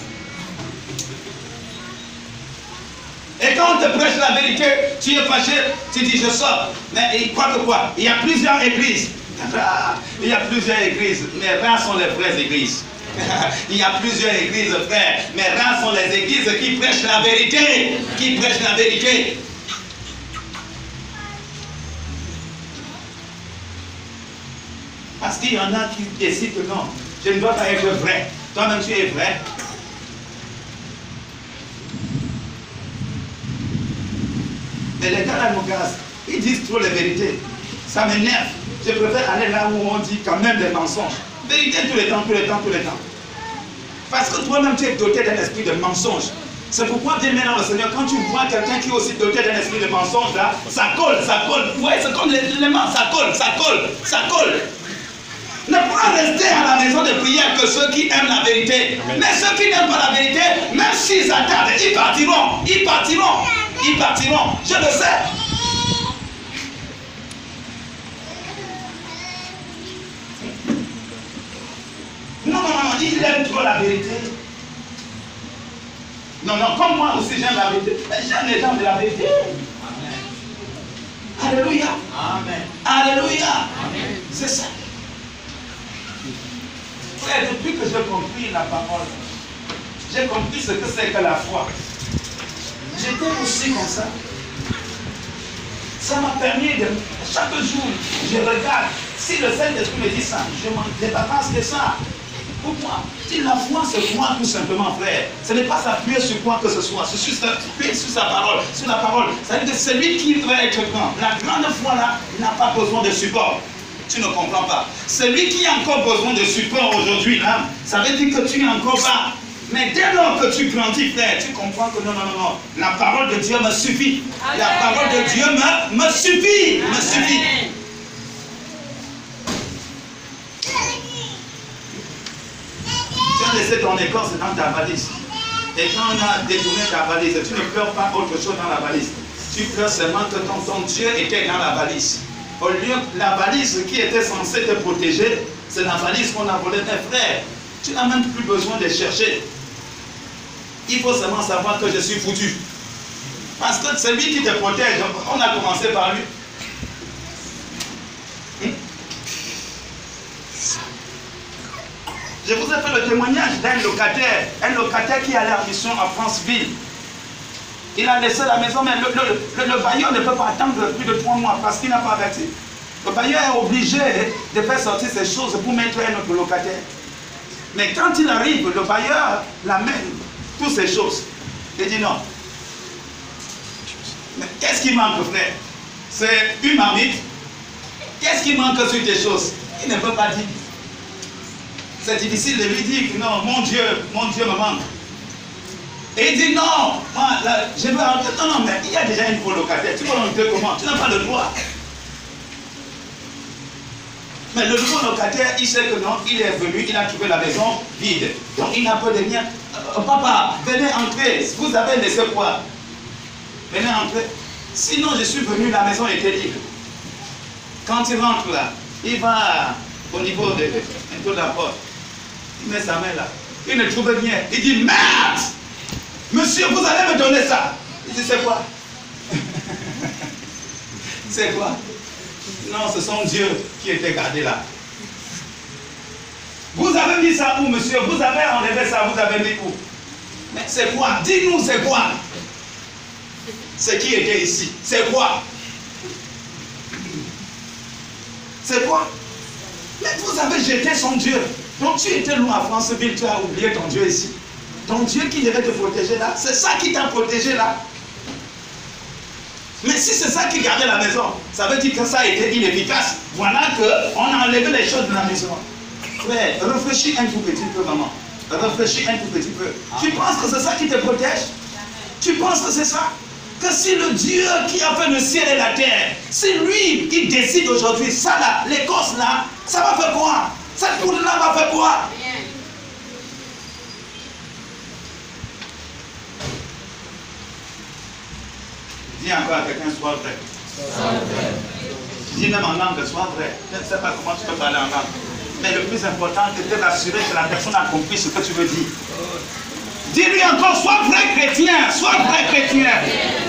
Et quand on te prêche la vérité, tu es fâché, tu dis je sors. Mais il croit que quoi? Il y a plusieurs églises. Il y a plusieurs églises, mais rares sont les vraies églises. Il y a plusieurs églises, frère, mais rares sont les églises qui prêchent la vérité. Qui prêchent la vérité. Parce qu'il y en a qui décident que non, je ne dois pas être vrai. Toi-même, tu es vrai. Et les gars là, mon gars, ils disent trop la vérité. Ça m'énerve. Je préfère aller là où on dit quand même des mensonges. Vérité tous les temps, tous les temps, tous les temps. Parce que toi-même, tu es doté d'un esprit de mensonge. C'est pourquoi, bien maintenant, le Seigneur, quand tu vois quelqu'un qui est aussi doté d'un esprit de mensonge, là, ça colle, ça colle. Vous voyez, c'est comme l'élément, ça colle, ça colle, ça colle. Ne pas rester à la maison de prière que ceux qui aiment la vérité. Amen. Mais ceux qui n'aiment pas la vérité, même s'ils attendent, ils partiront, ils partiront, ils partiront. Je le sais. Non, il aime trop la vérité. Non, comme moi aussi j'aime la vérité. Mais j'aime les gens de la vérité. Amen. Alléluia. Amen. Alléluia. Amen. C'est ça. Frère, depuis que j'ai compris la parole, j'ai compris ce que c'est que la foi. J'étais aussi comme ça. Ça m'a permis de, chaque jour, je regarde. Si le Saint-Esprit me dit ça, je m'en débarrasse de ça. Pourquoi? Si la foi, c'est quoi tout simplement, frère? Ce n'est pas s'appuyer sur quoi que ce soit, c'est juste s'appuyer sur sa parole, sur la parole. Ça veut dire que celui qui va être grand, la grande foi là, n'a pas besoin de support. Tu ne comprends pas. Celui qui a encore besoin de support aujourd'hui là, ça veut dire que tu es encore bas. Mais dès lors que tu grandis, frère, tu comprends que non. La parole de Dieu me suffit. Amen. La parole de Dieu me suffit. Amen. Me suffit. Tu as laissé ton écorce dans ta valise. Et quand on a détourné ta valise, tu ne pleures pas autre chose dans la valise. Tu pleures seulement que ton Dieu était dans la valise. Au lieu de la valise qui était censée te protéger, c'est la valise qu'on a volée. Mes frères, tu n'as même plus besoin de chercher. Il faut seulement savoir que je suis foutu. Parce que celui qui te protège, on a commencé par lui. Je vous ai fait le témoignage d'un locataire qui allait en mission à Franceville. Il a laissé la maison, mais le bailleur ne peut pas attendre plus de 3 mois parce qu'il n'a pas averti. Le bailleur est obligé de faire sortir ces choses pour mettre un autre locataire. Mais quand il arrive, le bailleur l'amène, toutes ces choses. Il dit non. Mais qu'est-ce qui manque, frère? C'est une marmite. Qu'est-ce qui manque sur tes choses? Il ne peut pas dire. C'est difficile de lui dire que non, mon Dieu me manque. Et il dit non, moi, là, je veux rentrer. Non, mais il y a déjà une colocataire. Tu vas rentrer comment? Tu n'as pas le droit. Mais le nouveau locataire, il sait que non, il est venu, il a trouvé la maison vide. Donc il n'a pas de rien. Papa, venez entrer. Vous avez laissé quoi? Venez entrer. Sinon, je suis venu, la maison était libre. Quand il rentre là, il va au niveau de la porte. Il met sa main là. Il ne trouve rien. Il dit merde! Monsieur, vous allez me donner ça. Il dit c'est quoi? C'est quoi? Non, ce sont Dieu qui était gardé là. Vous avez mis ça où, monsieur? Vous avez enlevé ça, vous avez mis où? Mais c'est quoi? Dis-nous, c'est quoi? Ce qui était ici, c'est quoi? C'est quoi? Mais vous avez jeté son Dieu. Donc tu étais loin à Franceville, tu as oublié ton Dieu ici. Ton Dieu qui devait te protéger là, c'est ça qui t'a protégé là. Mais si c'est ça qui gardait la maison, ça veut dire que ça a été inefficace. Voilà qu'on a enlevé les choses de la maison. Frère, réfléchis un tout petit peu, maman. Réfléchis un tout petit peu. Tu penses que c'est ça qui te protège? Tu penses que c'est ça? Que si le Dieu qui a fait le ciel et la terre, c'est lui qui décide aujourd'hui, ça là, l'écorce là, ça va faire quoi? Cette poudre là va faire quoi? Dis encore à quelqu'un, sois vrai. Dis même en langue, sois vrai. Je ne sais pas comment tu peux parler en langue. Mais le plus important, c'est de t'assurer que la personne a compris ce que tu veux dire. Dis-lui encore, sois vrai chrétien, sois vrai chrétien,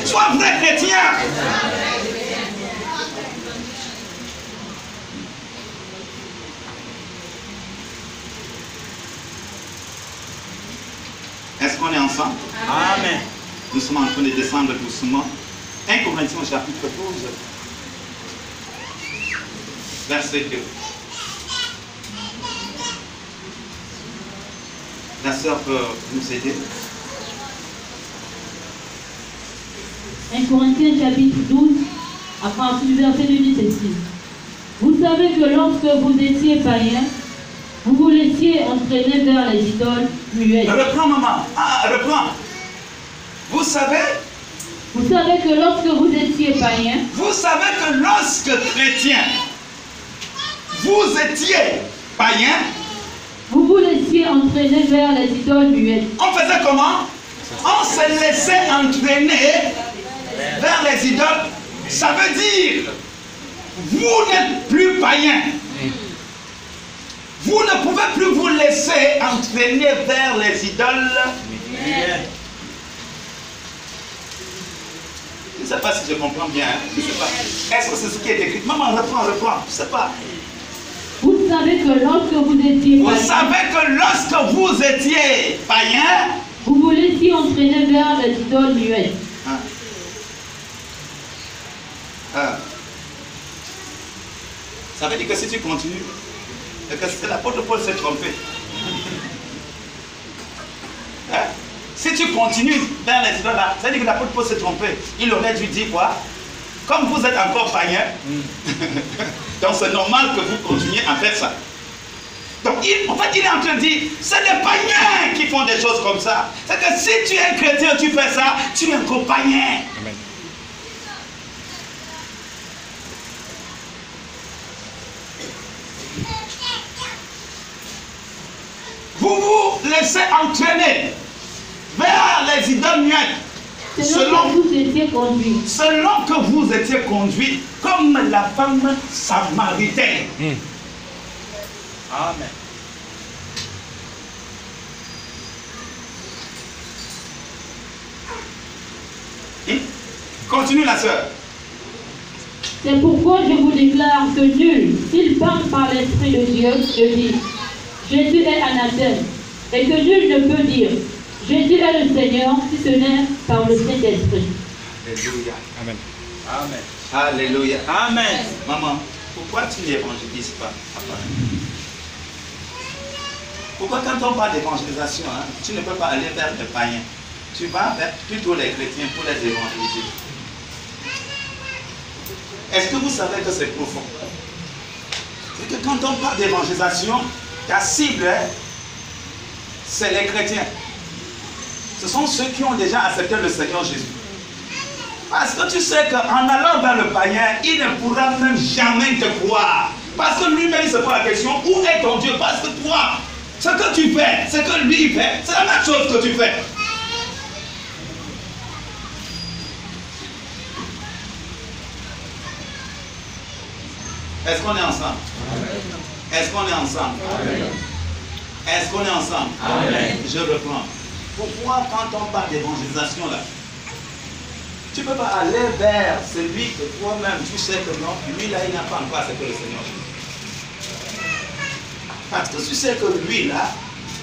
sois vrai chrétien. Est-ce qu'on est ensemble? Amen. Nous sommes en train de descendre doucement. 1 Corinthiens chapitre 12, verset 2. La sœur peut nous aider. 1 Corinthiens chapitre 12, à partir du verset 2 dit ceci. Vous Vous savez que lorsque vous étiez païen, vous vous laissiez entraîner vers les idoles muettes. Reprends, maman. Reprends. Vous savez que lorsque vous étiez païen, vous savez que lorsque chrétien, vous étiez païen, vous vous laissiez entraîner vers les idoles muettes. on faisait comment? On se laissait entraîner vers les idoles. Ça veut dire, vous n'êtes plus païen. Vous ne pouvez plus vous laisser entraîner vers les idoles. Je ne sais pas si je comprends bien. Je ne sais pas. Est-ce que c'est ce qui est écrit? Maman, reprends. Je ne sais pas. Vous savez que lorsque vous étiez Vous païen, savez que lorsque vous étiez païen, vous vous laissiez entraîner vers les idoles muettes. Ça veut dire que si tu continues, et que l'apôtre Paul s'est trompé. Si tu continues vers les idoles là, ça veut dire que l'apôtre Paul s'est trompé. Il aurait dû dire quoi? Comme vous êtes encore païen, donc c'est normal que vous continuiez à faire ça. Donc en fait il est en train de dire, c'est les païens qui font des choses comme ça. C'est que si tu es un chrétien, tu fais ça, tu es encore païen. Amen. Vous vous laissez entraîner vers les idoles muettes. Selon que vous étiez conduit comme la femme samaritaine. Amen. Continue la sœur. C'est pourquoi je vous déclare que nul, s'il parle par l'Esprit de Dieu, je dis, Jésus est anathème, et que nul ne peut dire, Jésus est le Seigneur, si ce n'est par le Saint-Esprit. Alléluia. Amen. Amen. Alléluia. Amen. Maman, pourquoi tu n'évangélises pas? Pourquoi quand on parle d'évangélisation, tu ne peux pas aller vers les païens? Tu vas vers plutôt les chrétiens pour les évangéliser. Est-ce que vous savez que c'est profond? C'est que quand on parle d'évangélisation, ta cible, c'est les chrétiens. Ce sont ceux qui ont déjà accepté le Seigneur Jésus. Parce que tu sais qu'en allant vers le païen, il ne pourra même jamais te croire. Parce que lui-même, il se pose la question, où est ton Dieu? Parce que toi, ce que tu fais, ce que lui fait, c'est la même chose que tu fais. Est-ce qu'on est ensemble? Est-ce qu'on est ensemble? Est-ce qu'on est ensemble? Amen. Je reprends. Pourquoi quand on parle d'évangélisation là, tu ne peux pas aller vers celui que toi-même tu sais que non, lui là il n'a pas encore accepté le Seigneur. Parce que tu sais que lui là,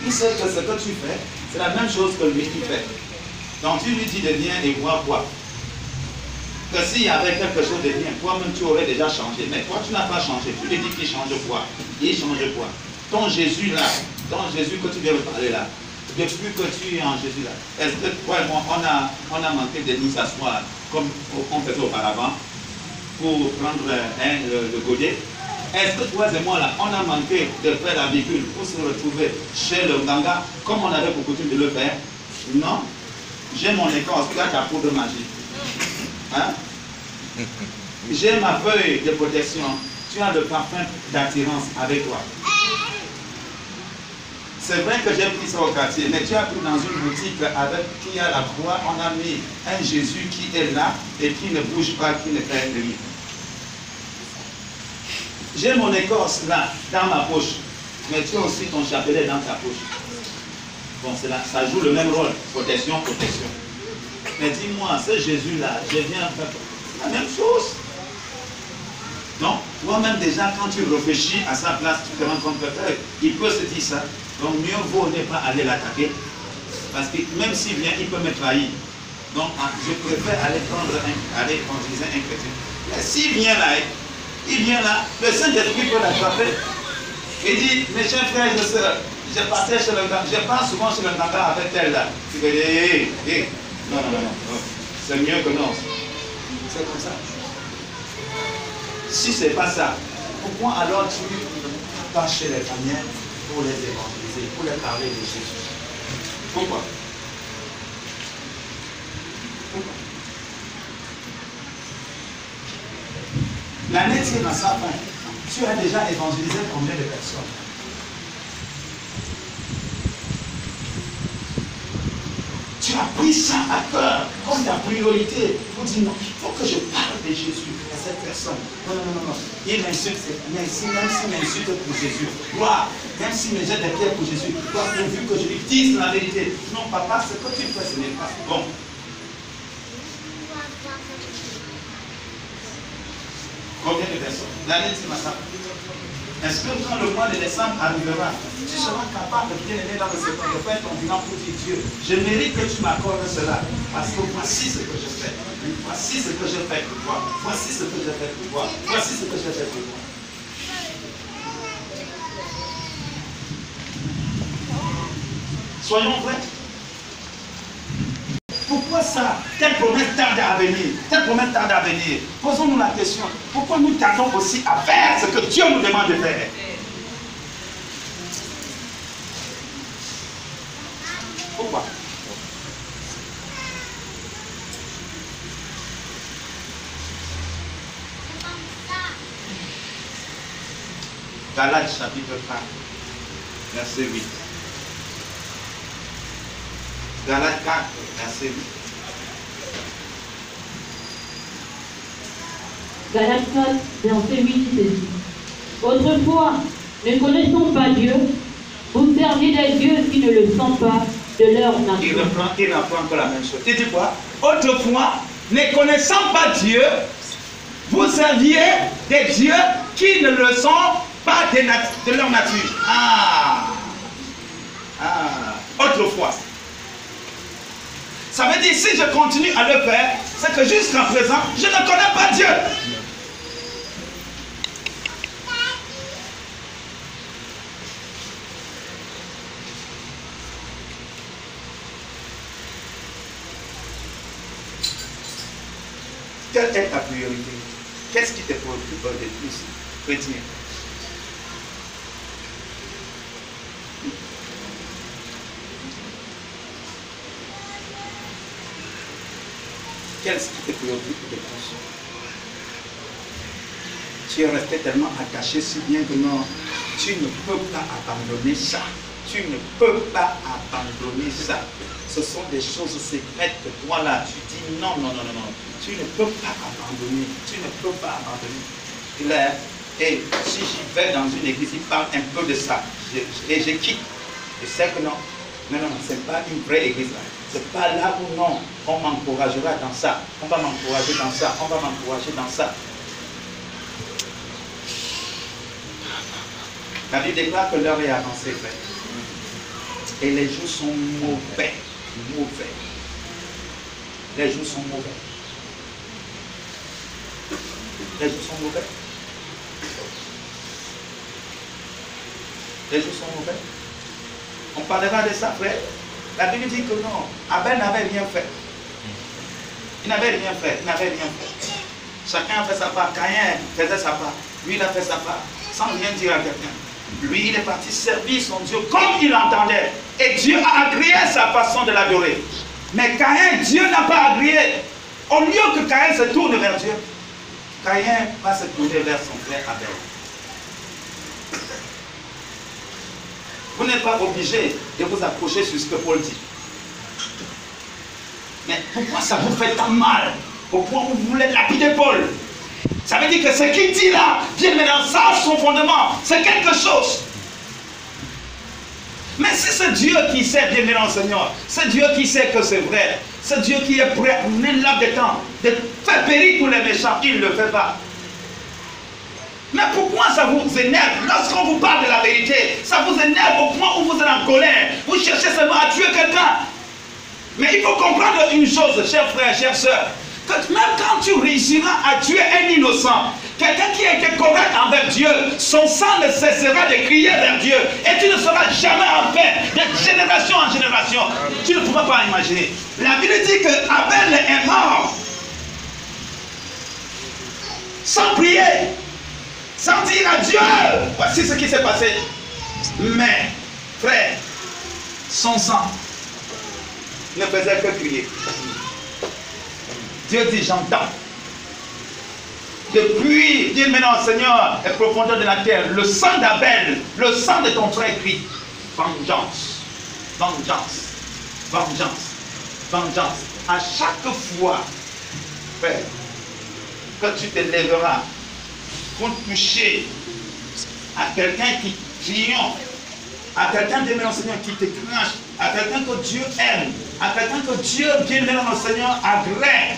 il sait que ce que tu fais, c'est la même chose que lui qui fait. Donc tu lui dis de venir et voir quoi? Que s'il y avait quelque chose de bien, toi-même tu aurais déjà changé. Mais toi tu n'as pas changé. Tu lui dis qu'il change quoi? Il change quoi? Ton Jésus là, ton Jésus que tu viens de parler là, depuis que tu es en Jésus là, est-ce que toi et moi on a manqué de nous asseoir comme on faisait auparavant pour prendre le godet? Est-ce que toi et moi là, on a manqué de faire la véhicule pour se retrouver chez le Nganga comme on avait pour coutume de le faire? Non. J'ai mon écorce, tu as ta poudre magique. Hein? J'ai ma feuille de protection, tu as le parfum d'attirance avec toi. C'est vrai que j'ai pris ça au quartier, mais tu as pris dans une boutique avec qui a la croix, on a mis un Jésus qui est là et qui ne bouge pas, qui ne fait rien. J'ai mon écorce là, dans ma poche, mais tu as aussi ton chapelet dans ta poche. Bon, c'est là, ça joue le même rôle, protection, protection. Mais dis-moi, ce Jésus-là, je viens faire la même chose. Donc, toi-même déjà, quand tu réfléchis à sa place, tu te rends compte que il peut se dire ça. Donc, mieux vaut ne pas aller l'attaquer. Parce que même s'il vient, il peut me trahir. Donc, je préfère aller aller évangéliser un chrétien. Mais s'il vient là, le Saint-Esprit peut l'attraper. Il dit, mes chers frères et sœurs, je passe souvent chez le Nganga avec elle là. Tu veux dire, non. C'est mieux que non. C'est comme ça. Si ce n'est pas ça, pourquoi alors tu vas chez les païens pour les évangéliser, pour leur parler de Jésus? Pourquoi? L'année tire à sa fin. Tu as déjà évangélisé combien de personnes? Tu as pris ça à cœur comme ta priorité pour dire non, il faut que je parle de Jésus à cette personne. Non, non, non, non. Il m'insulte, même s'il m'insulte pour Jésus, toi, même s'il me jette des pierres pour Jésus, toi, pourvu que je lui dise la vérité. Non, papa, ce que tu fais, ce n'est pas bon. Combien de personnes? L'année de massacre. Est-ce que quand le mois de décembre arrivera, tu seras capable de bien aimer dans le Seigneur, de faire ton bilan pour dire Dieu, je mérite que tu m'accordes cela, parce que voici ce que je fais. Voici ce que je fais pour toi. Voici ce que je fais pour toi. Voici ce que je fais pour toi. Soyons vrais. Pourquoi ça? Telle promesse tarde à venir. Telle promesse tarde à venir. Posons-nous la question. Pourquoi nous tardons aussi à faire ce que Dieu nous demande de faire? Pourquoi? Galates chapitre 4, verset 8. Galates 4, verset 8. Galates 4, verset 8 dit ceci. Autrefois, ne connaissant pas Dieu, vous serviez des dieux qui ne le sont pas de leur nature. Il reprend encore la même chose. Il dit quoi? Autrefois, ne connaissant pas Dieu, vous serviez des dieux qui ne le sont pas de leur nature. Autrefois. Ça veut dire, si je continue à le faire, c'est que jusqu'à présent, je ne connais pas Dieu. Quelle est ta priorité? Qu'est-ce qui te préoccupe de plus, chrétien? Qu'est-ce qui te préoccupe de plus? Tu es resté tellement attaché si bien que non, tu ne peux pas abandonner ça. Tu ne peux pas abandonner ça. Ce sont des choses secrètes que toi là, tu dis non, non, non, non, non. Tu ne peux pas abandonner. Tu ne peux pas abandonner. Et si j'y vais dans une église, il parle un peu de ça. Et je quitte. Je sais que non. Non, non, non, ce n'est pas une vraie église là. Ce n'est pas là où non, on m'encouragera dans ça. On va m'encourager dans ça. On va m'encourager dans ça. La Bible déclare que l'heure est avancée, frère. Et les jours sont mauvais. Mauvais. Les jours sont mauvais. Les jours sont mauvais. Les jours sont mauvais. On parlera de ça, frère. La Bible dit que non. Abel n'avait rien fait. Il n'avait rien fait. Il n'avait rien fait. Chacun a fait sa part. Caïn faisait sa part. Lui, il a fait sa part. Sans rien dire à quelqu'un. Lui, il est parti servir son Dieu comme il entendait. Et Dieu a agréé sa façon de l'adorer. Mais Caïn, Dieu n'a pas agréé. Au lieu que Caïn se tourne vers Dieu, Caïn va se tourner vers son frère Abel. Vous n'êtes pas obligé de vous accrocher sur ce que Paul dit. Mais pourquoi ça vous fait tant mal au point où vous voulez lapider Paul? Ça veut dire que ce qu'il dit là, bien maintenant, ça a son fondement. C'est quelque chose. Mais si c'est Dieu qui sait, bien maintenant, Seigneur, c'est Dieu qui sait que c'est vrai, c'est Dieu qui est prêt, en un laps de temps, de faire périr tous les méchants, il ne le fait pas. Mais pourquoi ça vous énerve? Lorsqu'on vous parle de la vérité, ça vous énerve au point où vous êtes en colère. Vous cherchez seulement à tuer quelqu'un. Mais il faut comprendre une chose, chers frères, chères sœurs, que même quand tu réussiras à tuer un innocent, quelqu'un qui a été correct envers Dieu, son sang ne cessera de crier vers Dieu. Et tu ne seras jamais en paix, de génération en génération. Tu ne pourras pas imaginer. La Bible dit que Abel est mort sans prier. sans dire adieu. Voici ce qui s'est passé. Mais, frère, son sang ne faisait que crier. Dieu dit, j'entends. Depuis, dis maintenant, Seigneur, les profondeurs de la terre, le sang d'Abel, le sang de ton frère crie. Vengeance, vengeance, vengeance, vengeance. À chaque fois, frère, que tu te lèveras pour toucher à quelqu'un qui triomphe, à quelqu'un de mon Seigneur qui te crache, à quelqu'un que Dieu aime, à quelqu'un que Dieu, bien aimé mon Seigneur, agrée,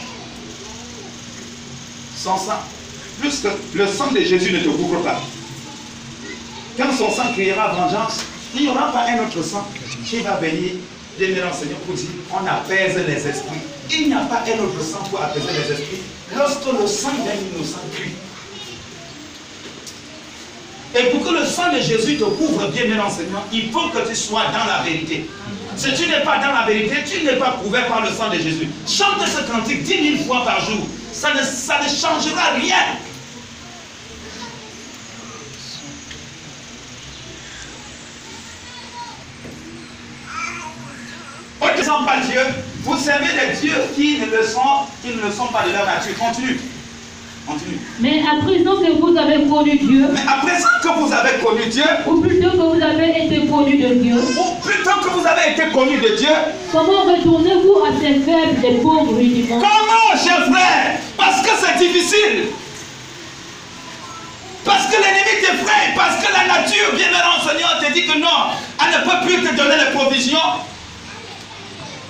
son sang, plus que le sang de Jésus ne te couvre pas. Quand son sang criera vengeance, il n'y aura pas un autre sang qui va venir, bien aimé mon Seigneur, pour dire on apaise les esprits. Il n'y a pas un autre sang pour apaiser les esprits lorsque le sang d'un innocent crie. Et pour que le sang de Jésus te couvre, bien aimé Seigneur, il faut que tu sois dans la vérité. Si tu n'es pas dans la vérité, tu n'es pas couvert par le sang de Jésus. Chante ce cantique 10 000 fois par jour. Ça ne changera rien. On ne sent pas Dieu. Vous servez des dieux qui ne le sont pas de leur nature. Continue. Continue. Mais à présent que vous avez connu Dieu, mais à présent que vous avez connu Dieu, ou plutôt que vous avez été connu de Dieu, ou plutôt que vous avez été connu de Dieu, comment retournez-vous à ces faibles et pauvres rudiments? Comment, cher frère? Parce que c'est difficile. Parce que l'ennemi t'effraie, parce que la nature, bien aimé Seigneur, te dit que non, elle ne peut plus te donner les provisions.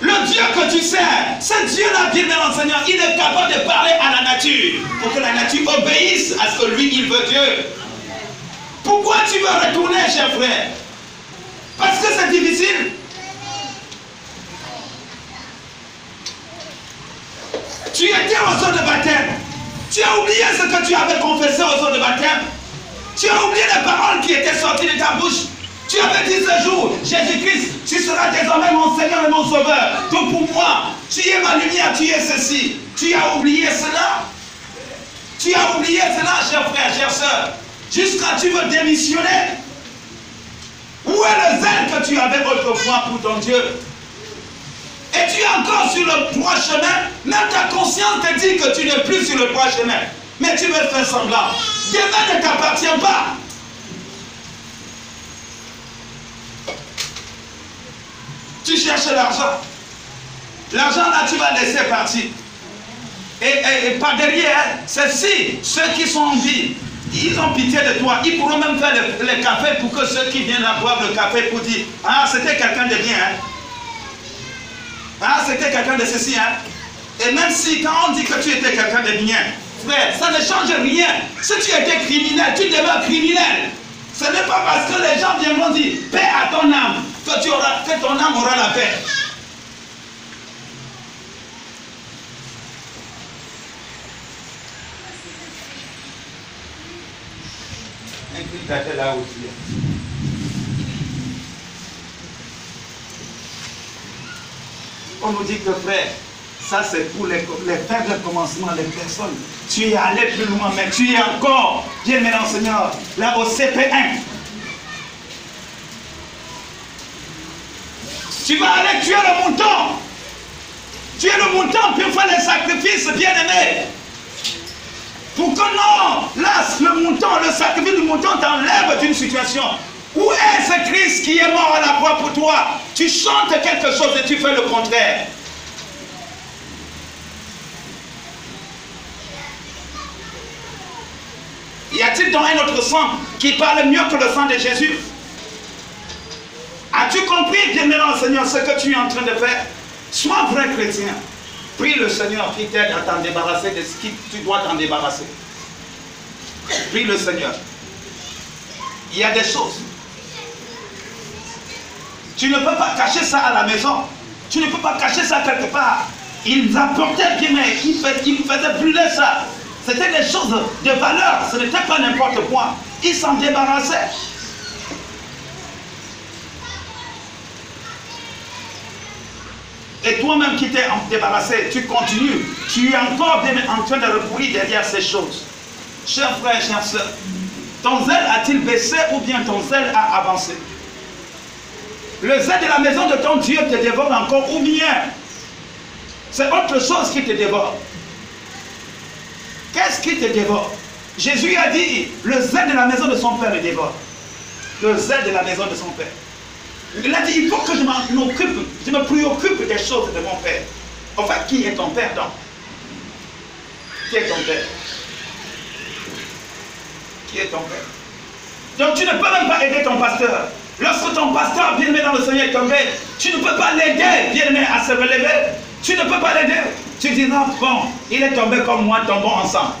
Le Dieu que tu sers, ce Dieu-là, bien aimé Seigneur, il est capable de parler à la nature pour que la nature obéisse à ce que lui, il veut Dieu. Pourquoi tu veux retourner, cher frère? Parce que c'est difficile. Tu étais aux eaux de baptême. Tu as oublié ce que tu avais confessé aux eaux de baptême. Tu as oublié les paroles qui étaient sorties de ta bouche. Tu avais dit ce jour, Jésus-Christ, tu seras désormais mon Seigneur et mon Sauveur. Donc pour moi, tu es ma lumière, tu es ceci. Tu as oublié cela. Tu as oublié cela, cher frère, chère soeur. Jusqu'à tu veux démissionner. Où est le zèle que tu avais autrefois pour ton Dieu? Et tu es encore sur le droit chemin. Même ta conscience te dit que tu n'es plus sur le droit chemin. Mais tu veux faire semblant. Demain ne t'appartient pas. Tu cherches l'argent. L'argent là, tu vas laisser partir. Et par derrière, c'est si ceux qui sont en vie, ils ont pitié de toi. Ils pourront même faire les cafés pour que ceux qui viennent là boivent le café pour dire ah, c'était quelqu'un de bien. Hein? Ah, c'était quelqu'un de ceci. Hein? Et même si quand on dit que tu étais quelqu'un de bien, frère, ça ne change rien. Si tu étais criminel, tu demeures criminel. Ce n'est pas parce que les gens viendront dire paix à ton âme que ton âme aura la paix. Là aussi. On nous dit que frère, ça c'est pour les faibles commencements des personnes. Tu es allé plus loin, mais tu es encore, bien maintenant Seigneur, là au CP1. Tu vas aller tuer le mouton. Tuer le mouton pour faire les sacrifices, bien aimé. Pour que non, là, le mouton, le sacrifice du mouton t'enlève d'une situation. Où est ce Christ qui est mort à la croix pour toi? Tu chantes quelque chose et tu fais le contraire. Y a-t-il donc un autre sang qui parle mieux que le sang de Jésus? As-tu compris, bien-aimé Seigneur, ce que tu es en train de faire? Sois vrai chrétien. Prie le Seigneur qui t'aide à t'en débarrasser de ce qui tu dois t'en débarrasser. Prie le Seigneur. Il y a des choses. Tu ne peux pas cacher ça à la maison. Tu ne peux pas cacher ça quelque part. Ils apportaient bien, mais ils faisaient brûler ça. C'était des choses de valeur. Ce n'était pas n'importe quoi. Ils s'en débarrassaient. Et toi-même qui t'es débarrassé, tu continues. Tu es encore en train de recourir derrière ces choses. Chers frères, chères sœurs, Ton zèle a-t-il baissé ou bien ton zèle a avancé? Le zèle de la maison de ton Dieu te dévore encore ou bien c'est autre chose qui te dévore? Qu'est-ce qui te dévore? Jésus a dit, le zèle de la maison de son Père le dévore. Le zèle de la maison de son Père. Il a dit, il faut que je m'occupe, je me préoccupe des choses de mon Père. En fait, qui est ton Père donc? Qui est ton Père? Qui est ton Père? Donc tu ne peux même pas aider ton pasteur. Lorsque ton pasteur, bien-aimé dans le Seigneur, est tombé, tu ne peux pas l'aider, bien-aimé, à se relever. Tu ne peux pas l'aider. Tu dis, non, bon, il est tombé comme moi, tombons ensemble.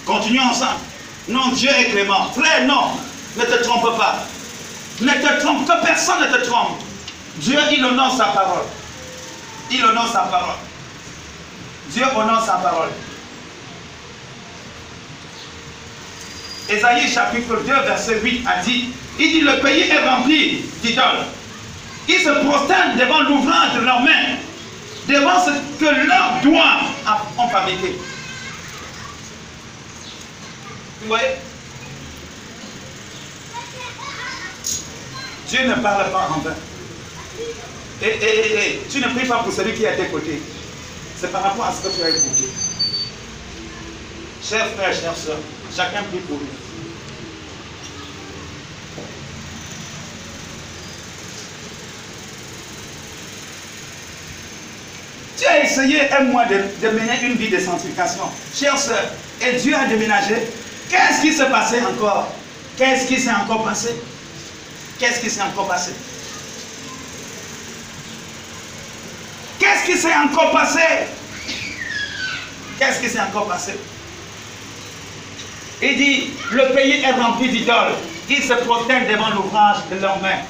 Continuons ensemble. Non, Dieu est clément. Frère, non, ne te trompe pas. Ne te trompe, que personne ne te trompe. Dieu, il honore sa parole. Il honore sa parole. Dieu honore sa parole. Ésaïe chapitre 2, verset 8 a dit, il dit, le pays est rempli d'idoles. Ils se prosternent devant l'ouvrage de leurs mains, devant ce que leurs doigts ont fabriqué. Vous voyez? Dieu ne parle pas en vain. Et tu ne pries pas pour celui qui est à tes côtés. C'est par rapport à ce que tu as écouté. Chers frères, chères sœurs, chacun prie pour lui. Tu as essayé un mois de mener une vie de sanctification. Chers sœurs, et Dieu a déménagé. Qu'est-ce qui s'est passé encore? Qu'est-ce qui s'est encore passé? Qu'est-ce qui s'est encore passé? Qu'est-ce qui s'est encore passé? Qu'est-ce qui s'est encore passé? Il dit, le pays est rempli d'idoles. Ils se prosternent devant l'ouvrage de leurs mains,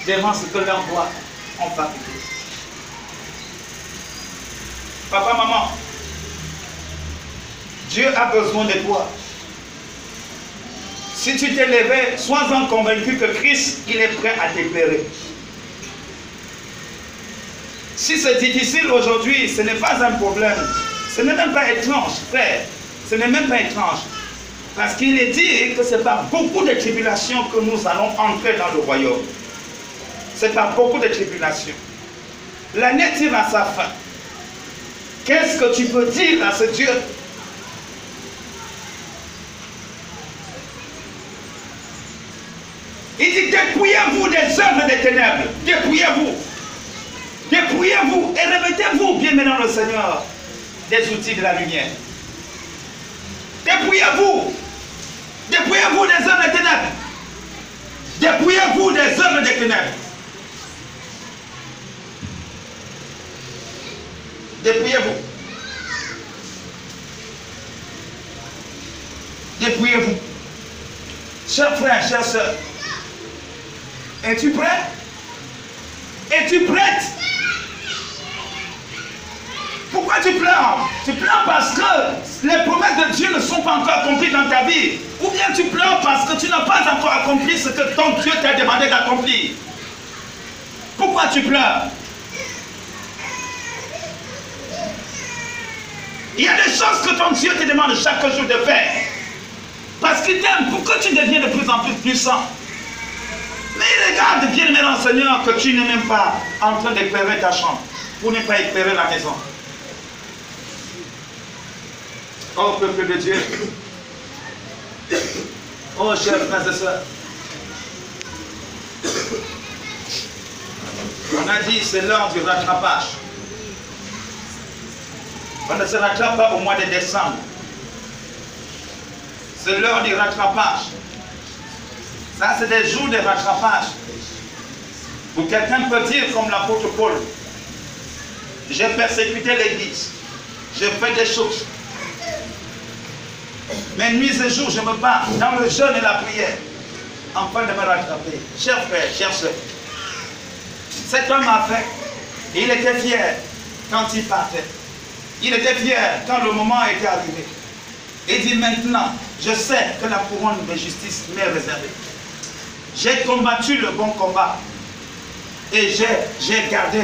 devant ce que leurs doigts ont fabriqué. Papa, maman, Dieu a besoin de toi. Si tu t'es levé, sois-en convaincu que Christ, il est prêt à t'éclairer. Si c'est difficile aujourd'hui, ce n'est pas un problème. Ce n'est même pas étrange, frère. Ce n'est même pas étrange. Parce qu'il est dit que c'est par beaucoup de tribulations que nous allons entrer dans le royaume. C'est par beaucoup de tribulations. L'année tire à sa fin. Qu'est-ce que tu peux dire à ce Dieu? Il dit, dépouillez-vous des œuvres des ténèbres. Dépouillez-vous. Dépouillez-vous et revêtez-vous, bien maintenant le Seigneur, des outils de la lumière. Dépouillez-vous. Dépouillez-vous des œuvres des ténèbres. Dépouillez-vous des œuvres des ténèbres. Dépouillez-vous. Dépouillez-vous. Chers frères, chères sœurs, es-tu prêt? Es-tu prête? Pourquoi tu pleures? Tu pleures parce que les promesses de Dieu ne sont pas encore accomplies dans ta vie. Ou bien tu pleures parce que tu n'as pas encore accompli ce que ton Dieu t'a demandé d'accomplir. Pourquoi tu pleures? Il y a des choses que ton Dieu te demande chaque jour de faire. Parce qu'il t'aime pour que tu deviennes de plus en plus puissant. Mais regarde bien, mon Seigneur, que tu n'es même pas en train d'éclairer ta chambre pour ne pas éclairer la maison. Oh, peuple de Dieu. Oh, chers frères et sœurs. On a dit c'est l'heure du rattrapage. On ne se rattrape pas au mois de décembre. C'est l'heure du rattrapage. Ça, c'est des jours de rattrapage. Où quelqu'un peut dire comme l'apôtre Paul, j'ai persécuté l'église, j'ai fait des choses. Mais nuit et jour, je me bats dans le jeûne et la prière, afin de me rattraper. Chers frères, chers sœurs, cet homme a fait, il était fier quand il partait. Il était fier quand le moment était arrivé. Il dit maintenant, je sais que la couronne de justice m'est réservée. J'ai combattu le bon combat. Et j'ai gardé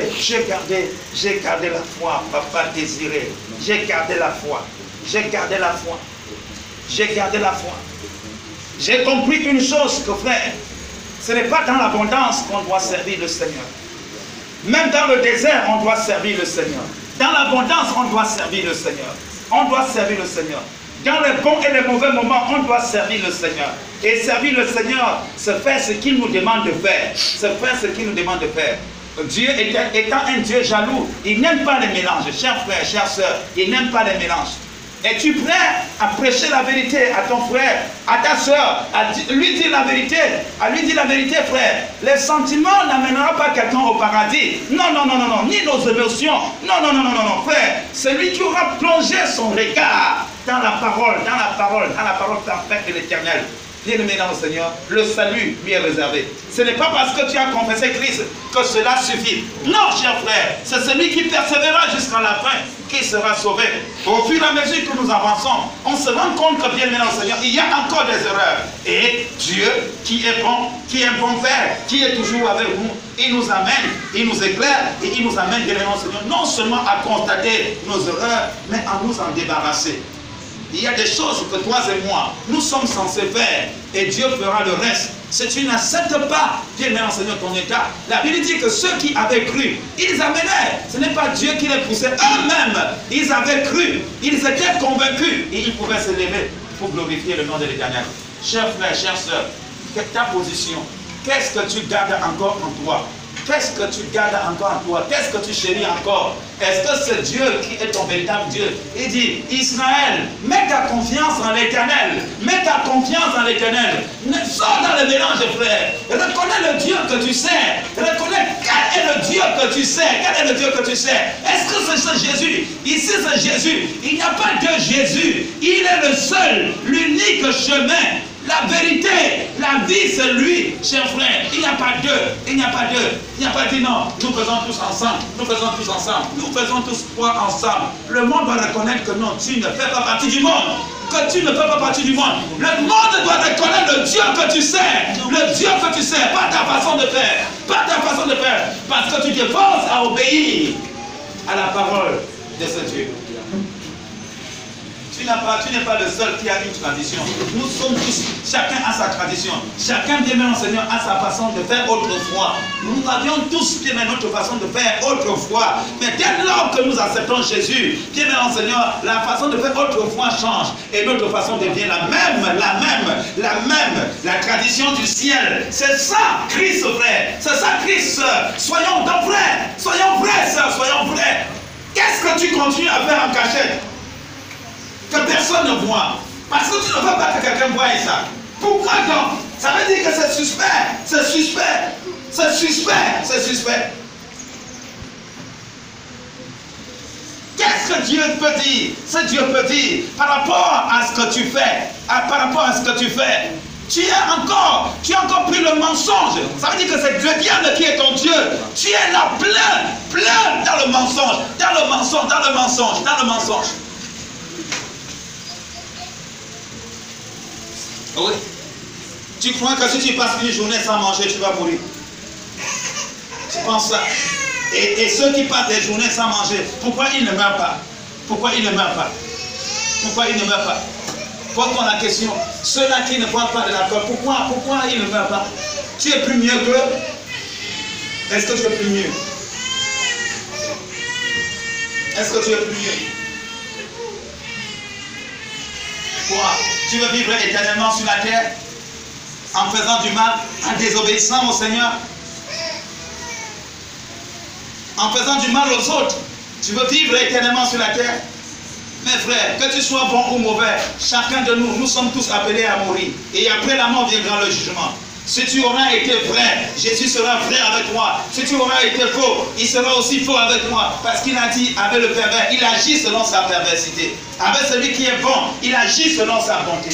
la foi, papa désiré. J'ai gardé la foi. J'ai gardé la foi. j'ai gardé la foi. J'ai compris une chose que frère, ce n'est pas dans l'abondance qu'on doit servir le Seigneur. Même dans le désert, on doit servir le Seigneur. Dans l'abondance, on doit servir le Seigneur. On doit servir le Seigneur. Dans les bons et les mauvais moments, on doit servir le Seigneur. Et servir le Seigneur, c'est faire ce qu'il nous demande de faire. C'est faire ce qu'il nous demande de faire. Dieu étant un Dieu jaloux, il n'aime pas les mélanges. Chers frères, chères sœurs, il n'aime pas les mélanges. Es-tu prêt à prêcher la vérité à ton frère, à ta soeur, à lui dire la vérité, frère? Les sentiments n'amèneront pas quelqu'un au paradis. Non, non, non, non, non, ni nos émotions. Non, non, non, non, non, non, frère. Celui qui aura plongé son regard dans la parole parfaite de l'Éternel. Bien-aimé dans le Seigneur, le salut lui est réservé. Ce n'est pas parce que tu as confessé Christ que cela suffit. Non, cher frère, c'est celui qui persévérera jusqu'à la fin qui sera sauvé. Au fur et à mesure que nous avançons, on se rend compte que, bien-aimé dans le Seigneur, il y a encore des erreurs. Et Dieu, qui est bon, qui est un bon Père, qui est toujours avec nous, il nous amène, il nous éclaire et il nous amène, bien-aimé dans le Seigneur, non seulement à constater nos erreurs, mais à nous en débarrasser. Il y a des choses que toi et moi, nous sommes censés faire et Dieu fera le reste. Si tu n'acceptes pas, Dieu met en Seigneur ton état. La Bible dit que ceux qui avaient cru, ils amenaient. Ce n'est pas Dieu qui les poussait eux-mêmes. Ils avaient cru, ils étaient convaincus et ils pouvaient se lever pour glorifier le nom de l'Éternel. Chers frères, chères sœurs, quelle est ta position? Qu'est-ce que tu gardes encore en toi? Qu'est-ce que tu gardes encore en toi? Qu'est-ce que tu chéris encore? Est-ce que c'est Dieu qui est ton véritable Dieu? Il dit, Israël, mets ta confiance en l'Éternel. Mets ta confiance en l'Éternel. Sors dans le mélange, frère. Reconnais le Dieu que tu sais. Reconnais quel est le Dieu que tu sais. Quel est le Dieu que tu sais? Est-ce que c'est Jésus? Ici, c'est Jésus. Il n'y a pas de Jésus. Il est le seul, l'unique chemin. La vérité, la vie, c'est lui, cher frère. Il n'y a pas deux. Il n'y a pas deux. Il n'y a pas dit non. Nous faisons tous ensemble. Nous faisons tous ensemble. Nous faisons tous croire ensemble. Le monde doit reconnaître que non, tu ne fais pas partie du monde. Que tu ne fais pas partie du monde. Le monde doit reconnaître le Dieu que tu sais. Le Dieu que tu sais. Pas ta façon de faire. Pas ta façon de faire. Parce que tu te forces à obéir à la parole de ce Dieu. Tu n'es pas le seul qui a une tradition. Nous sommes tous, chacun a sa tradition. Chacun, bien aimé Seigneur, a sa façon de faire autrefois. Nous avions tous, bien aimé, notre façon de faire autrefois. Mais dès lors que nous acceptons Jésus, bien aimé Seigneur, la façon de faire autrefois change. Et notre façon devient la même. La tradition du ciel. C'est ça, Christ, frère. C'est ça, Christ. Soyons donc frères. Soyons vrais, sœurs. Soyons vrais. Qu'est-ce que tu continues à faire en cachette? Que personne ne voit. Parce que tu ne veux pas que quelqu'un voie ça. Pourquoi donc? Ça veut dire que c'est suspect. C'est suspect. C'est suspect. C'est suspect. Qu'est-ce que Dieu peut dire? Ce Dieu peut dire par rapport à ce que tu fais. Par rapport à ce que tu fais. Tu as encore pris le mensonge. Ça veut dire que c'est le diable qui est ton Dieu. Tu es là plein dans le mensonge. Dans le mensonge. Oui. Tu crois que si tu passes une journée sans manger, tu vas mourir. Tu penses ça. Et ceux qui passent des journées sans manger, pourquoi ils ne meurent pas? Pose-moi la question. Ceux-là qui ne boivent pas de l'alcool, pourquoi ils ne meurent pas? Tu es plus mieux qu'eux? Est-ce que tu es plus mieux? Quoi? Tu veux vivre éternellement sur la terre en faisant du mal, en désobéissant au Seigneur, en faisant du mal aux autres? Tu veux vivre éternellement sur la terre? Mes frères, que tu sois bon ou mauvais, chacun de nous, nous sommes tous appelés à mourir. Et après la mort viendra le jugement. Si tu auras été vrai, Jésus sera vrai avec toi. Si tu auras été faux, il sera aussi faux avec moi. Parce qu'il a dit avec le pervers, il agit selon sa perversité. Avec celui qui est bon, il agit selon sa bonté.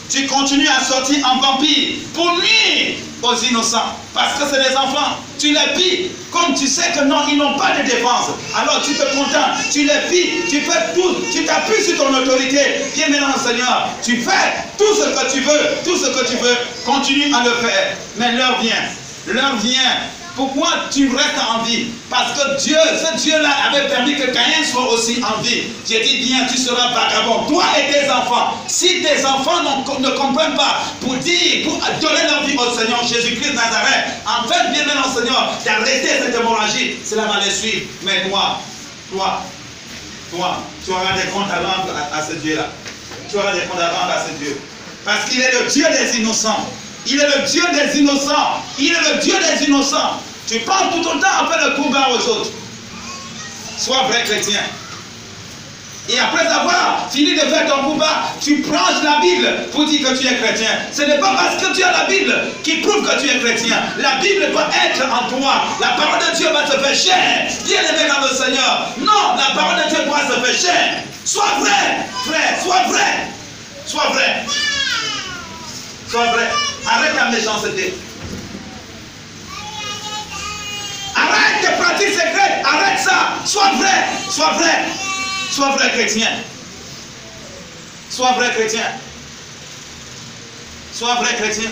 Tu continues à sortir en vampire pour nuire aux innocents. Parce que c'est des enfants. Tu les pilles. Comme tu sais que non, ils n'ont pas de défense. Alors tu te contentes. Tu les pilles. Tu fais tout. Tu t'appuies sur ton autorité. Viens maintenant, Seigneur. Tu fais tout ce que tu veux. Continue à le faire. Mais l'heure vient. Pourquoi tu restes en vie? Parce que Dieu, ce Dieu-là avait permis que Caïn soit aussi en vie. J'ai dit bien, tu seras vagabond. Toi et tes enfants. Si tes enfants ne comprennent pas pour dire, pour donner leur vie au Seigneur Jésus-Christ de Nazareth, en fait, bien dans le Seigneur, d'arrêter cette hémorragie, cela va les suivre. Mais toi, tu auras des comptes à rendre à ce Dieu-là. Tu auras des comptes à rendre à ce Dieu. Parce qu'il est le Dieu des innocents. Il est le Dieu des innocents. Il est le Dieu des innocents. Tu parles tout autant en fait le combat aux autres. Sois vrai chrétien. Et après avoir fini de faire ton combat, tu branches la Bible pour dire que tu es chrétien. Ce n'est pas parce que tu as la Bible qui prouve que tu es chrétien. La Bible doit être en toi. La parole de Dieu va te faire chair. Bien aimé dans le Seigneur. Non, la parole de Dieu doit se faire chair. Sois vrai, frère, sois vrai. Sois vrai. Sois vrai. Arrête la méchanceté. Arrête tes pratiques secrètes. Arrête ça. Sois vrai. Sois vrai. Sois vrai chrétien. Sois vrai chrétien. Sois vrai chrétien.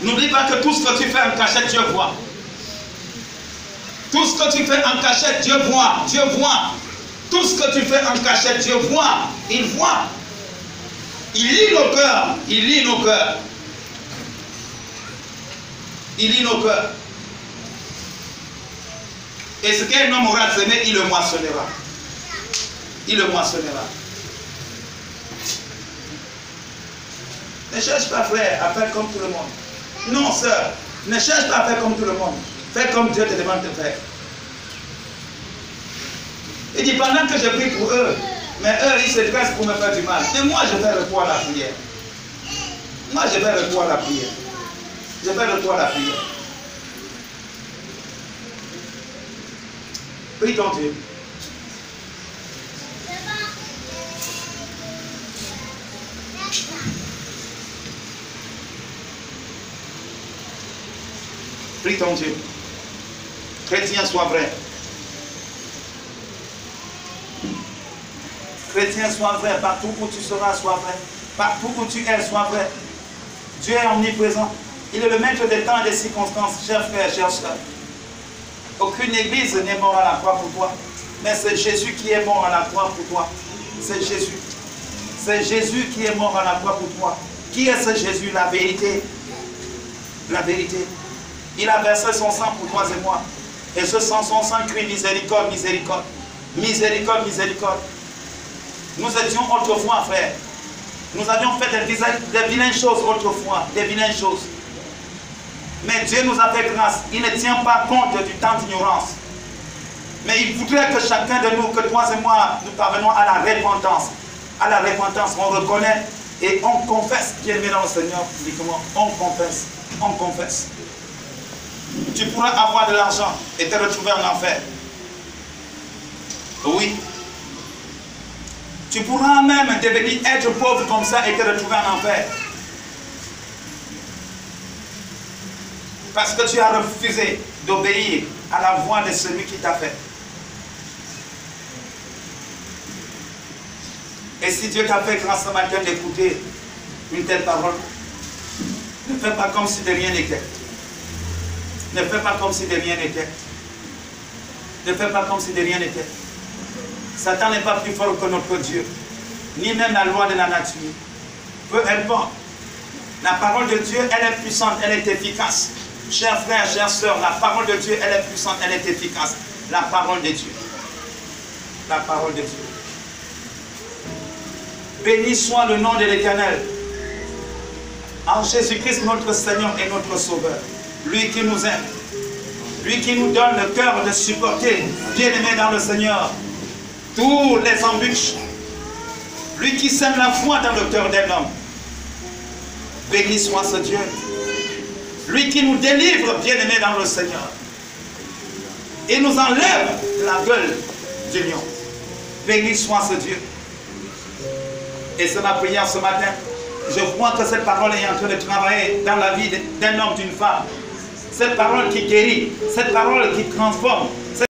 N'oublie pas que tout ce que tu fais en cachette, Dieu voit. Tout ce que tu fais en cachette, Dieu voit. Dieu voit. Tout ce que tu fais en cachette, Dieu voit. Il voit. Il lit nos cœurs. Il lit nos cœurs. Il lit nos cœurs. Et ce qu'un homme aura semé, il le moissonnera. Il le moissonnera. Ne cherche pas, frère, à faire comme tout le monde. Non, sœur, ne cherche pas à faire comme tout le monde. Fais comme Dieu te demande de faire. Il dit, pendant que je prie pour eux, mais eux, ils se dressent pour me faire du mal. Et moi, je fais recours à la prière. Moi, je fais recours à la prière. Je fais recours à la prière. Prie ton Dieu. Prie ton Dieu. Chrétien, sois vrai. Chrétien, sois vrai. Partout où tu seras, sois vrai. Partout où tu es, sois vrai. Dieu est omniprésent. Il est le maître des temps et des circonstances, chers frères, chers sœurs. Aucune église n'est morte à la croix pour toi. Mais c'est Jésus qui est mort à la croix pour toi. C'est Jésus. C'est Jésus qui est mort à la croix pour toi. Qui est ce Jésus? La vérité. La vérité. Il a versé son sang pour toi et moi. Et ce sang, son sang crie miséricorde, miséricorde. Miséricorde, miséricorde. Nous étions autrefois, frère. Nous avions fait des vilaines choses autrefois. Des vilaines choses. Mais Dieu nous a fait grâce. Il ne tient pas compte du temps d'ignorance. Mais il voudrait que chacun de nous, que toi et moi, nous parvenons à la repentance. À la repentance, on reconnaît et on confesse. Bien aimé dans le Seigneur, publiquement, on confesse. On confesse. Tu pourras avoir de l'argent et te retrouver en enfer. Oui. Tu pourras même devenir être pauvre comme ça et te retrouver en enfer. Parce que tu as refusé d'obéir à la voix de celui qui t'a fait. Et si Dieu t'a fait grâce ce matin d'écouter une telle parole, ne fais pas comme si de rien n'était. Ne fais pas comme si de rien n'était. Ne fais pas comme si de rien n'était. Satan n'est pas plus fort que notre Dieu, ni même la loi de la nature. Peu importe. La parole de Dieu, elle est puissante, elle est efficace. Chers frères, chères sœurs, la parole de Dieu, elle est puissante, elle est efficace. La parole de Dieu. La parole de Dieu. Béni soit le nom de l'Éternel. En Jésus-Christ, notre Seigneur et notre Sauveur. Lui qui nous aime. Lui qui nous donne le cœur de supporter, bien-aimé dans le Seigneur, tous les embûches. Lui qui sème la foi dans le cœur d'un homme. Béni soit ce Dieu. Lui qui nous délivre, bien-aimé dans le Seigneur. Et nous enlève la gueule du lion. Béni soit ce Dieu. Et c'est ma prière ce matin. Je crois que cette parole est en train de travailler dans la vie d'un homme, d'une femme. Cette parole qui guérit, cette parole qui transforme,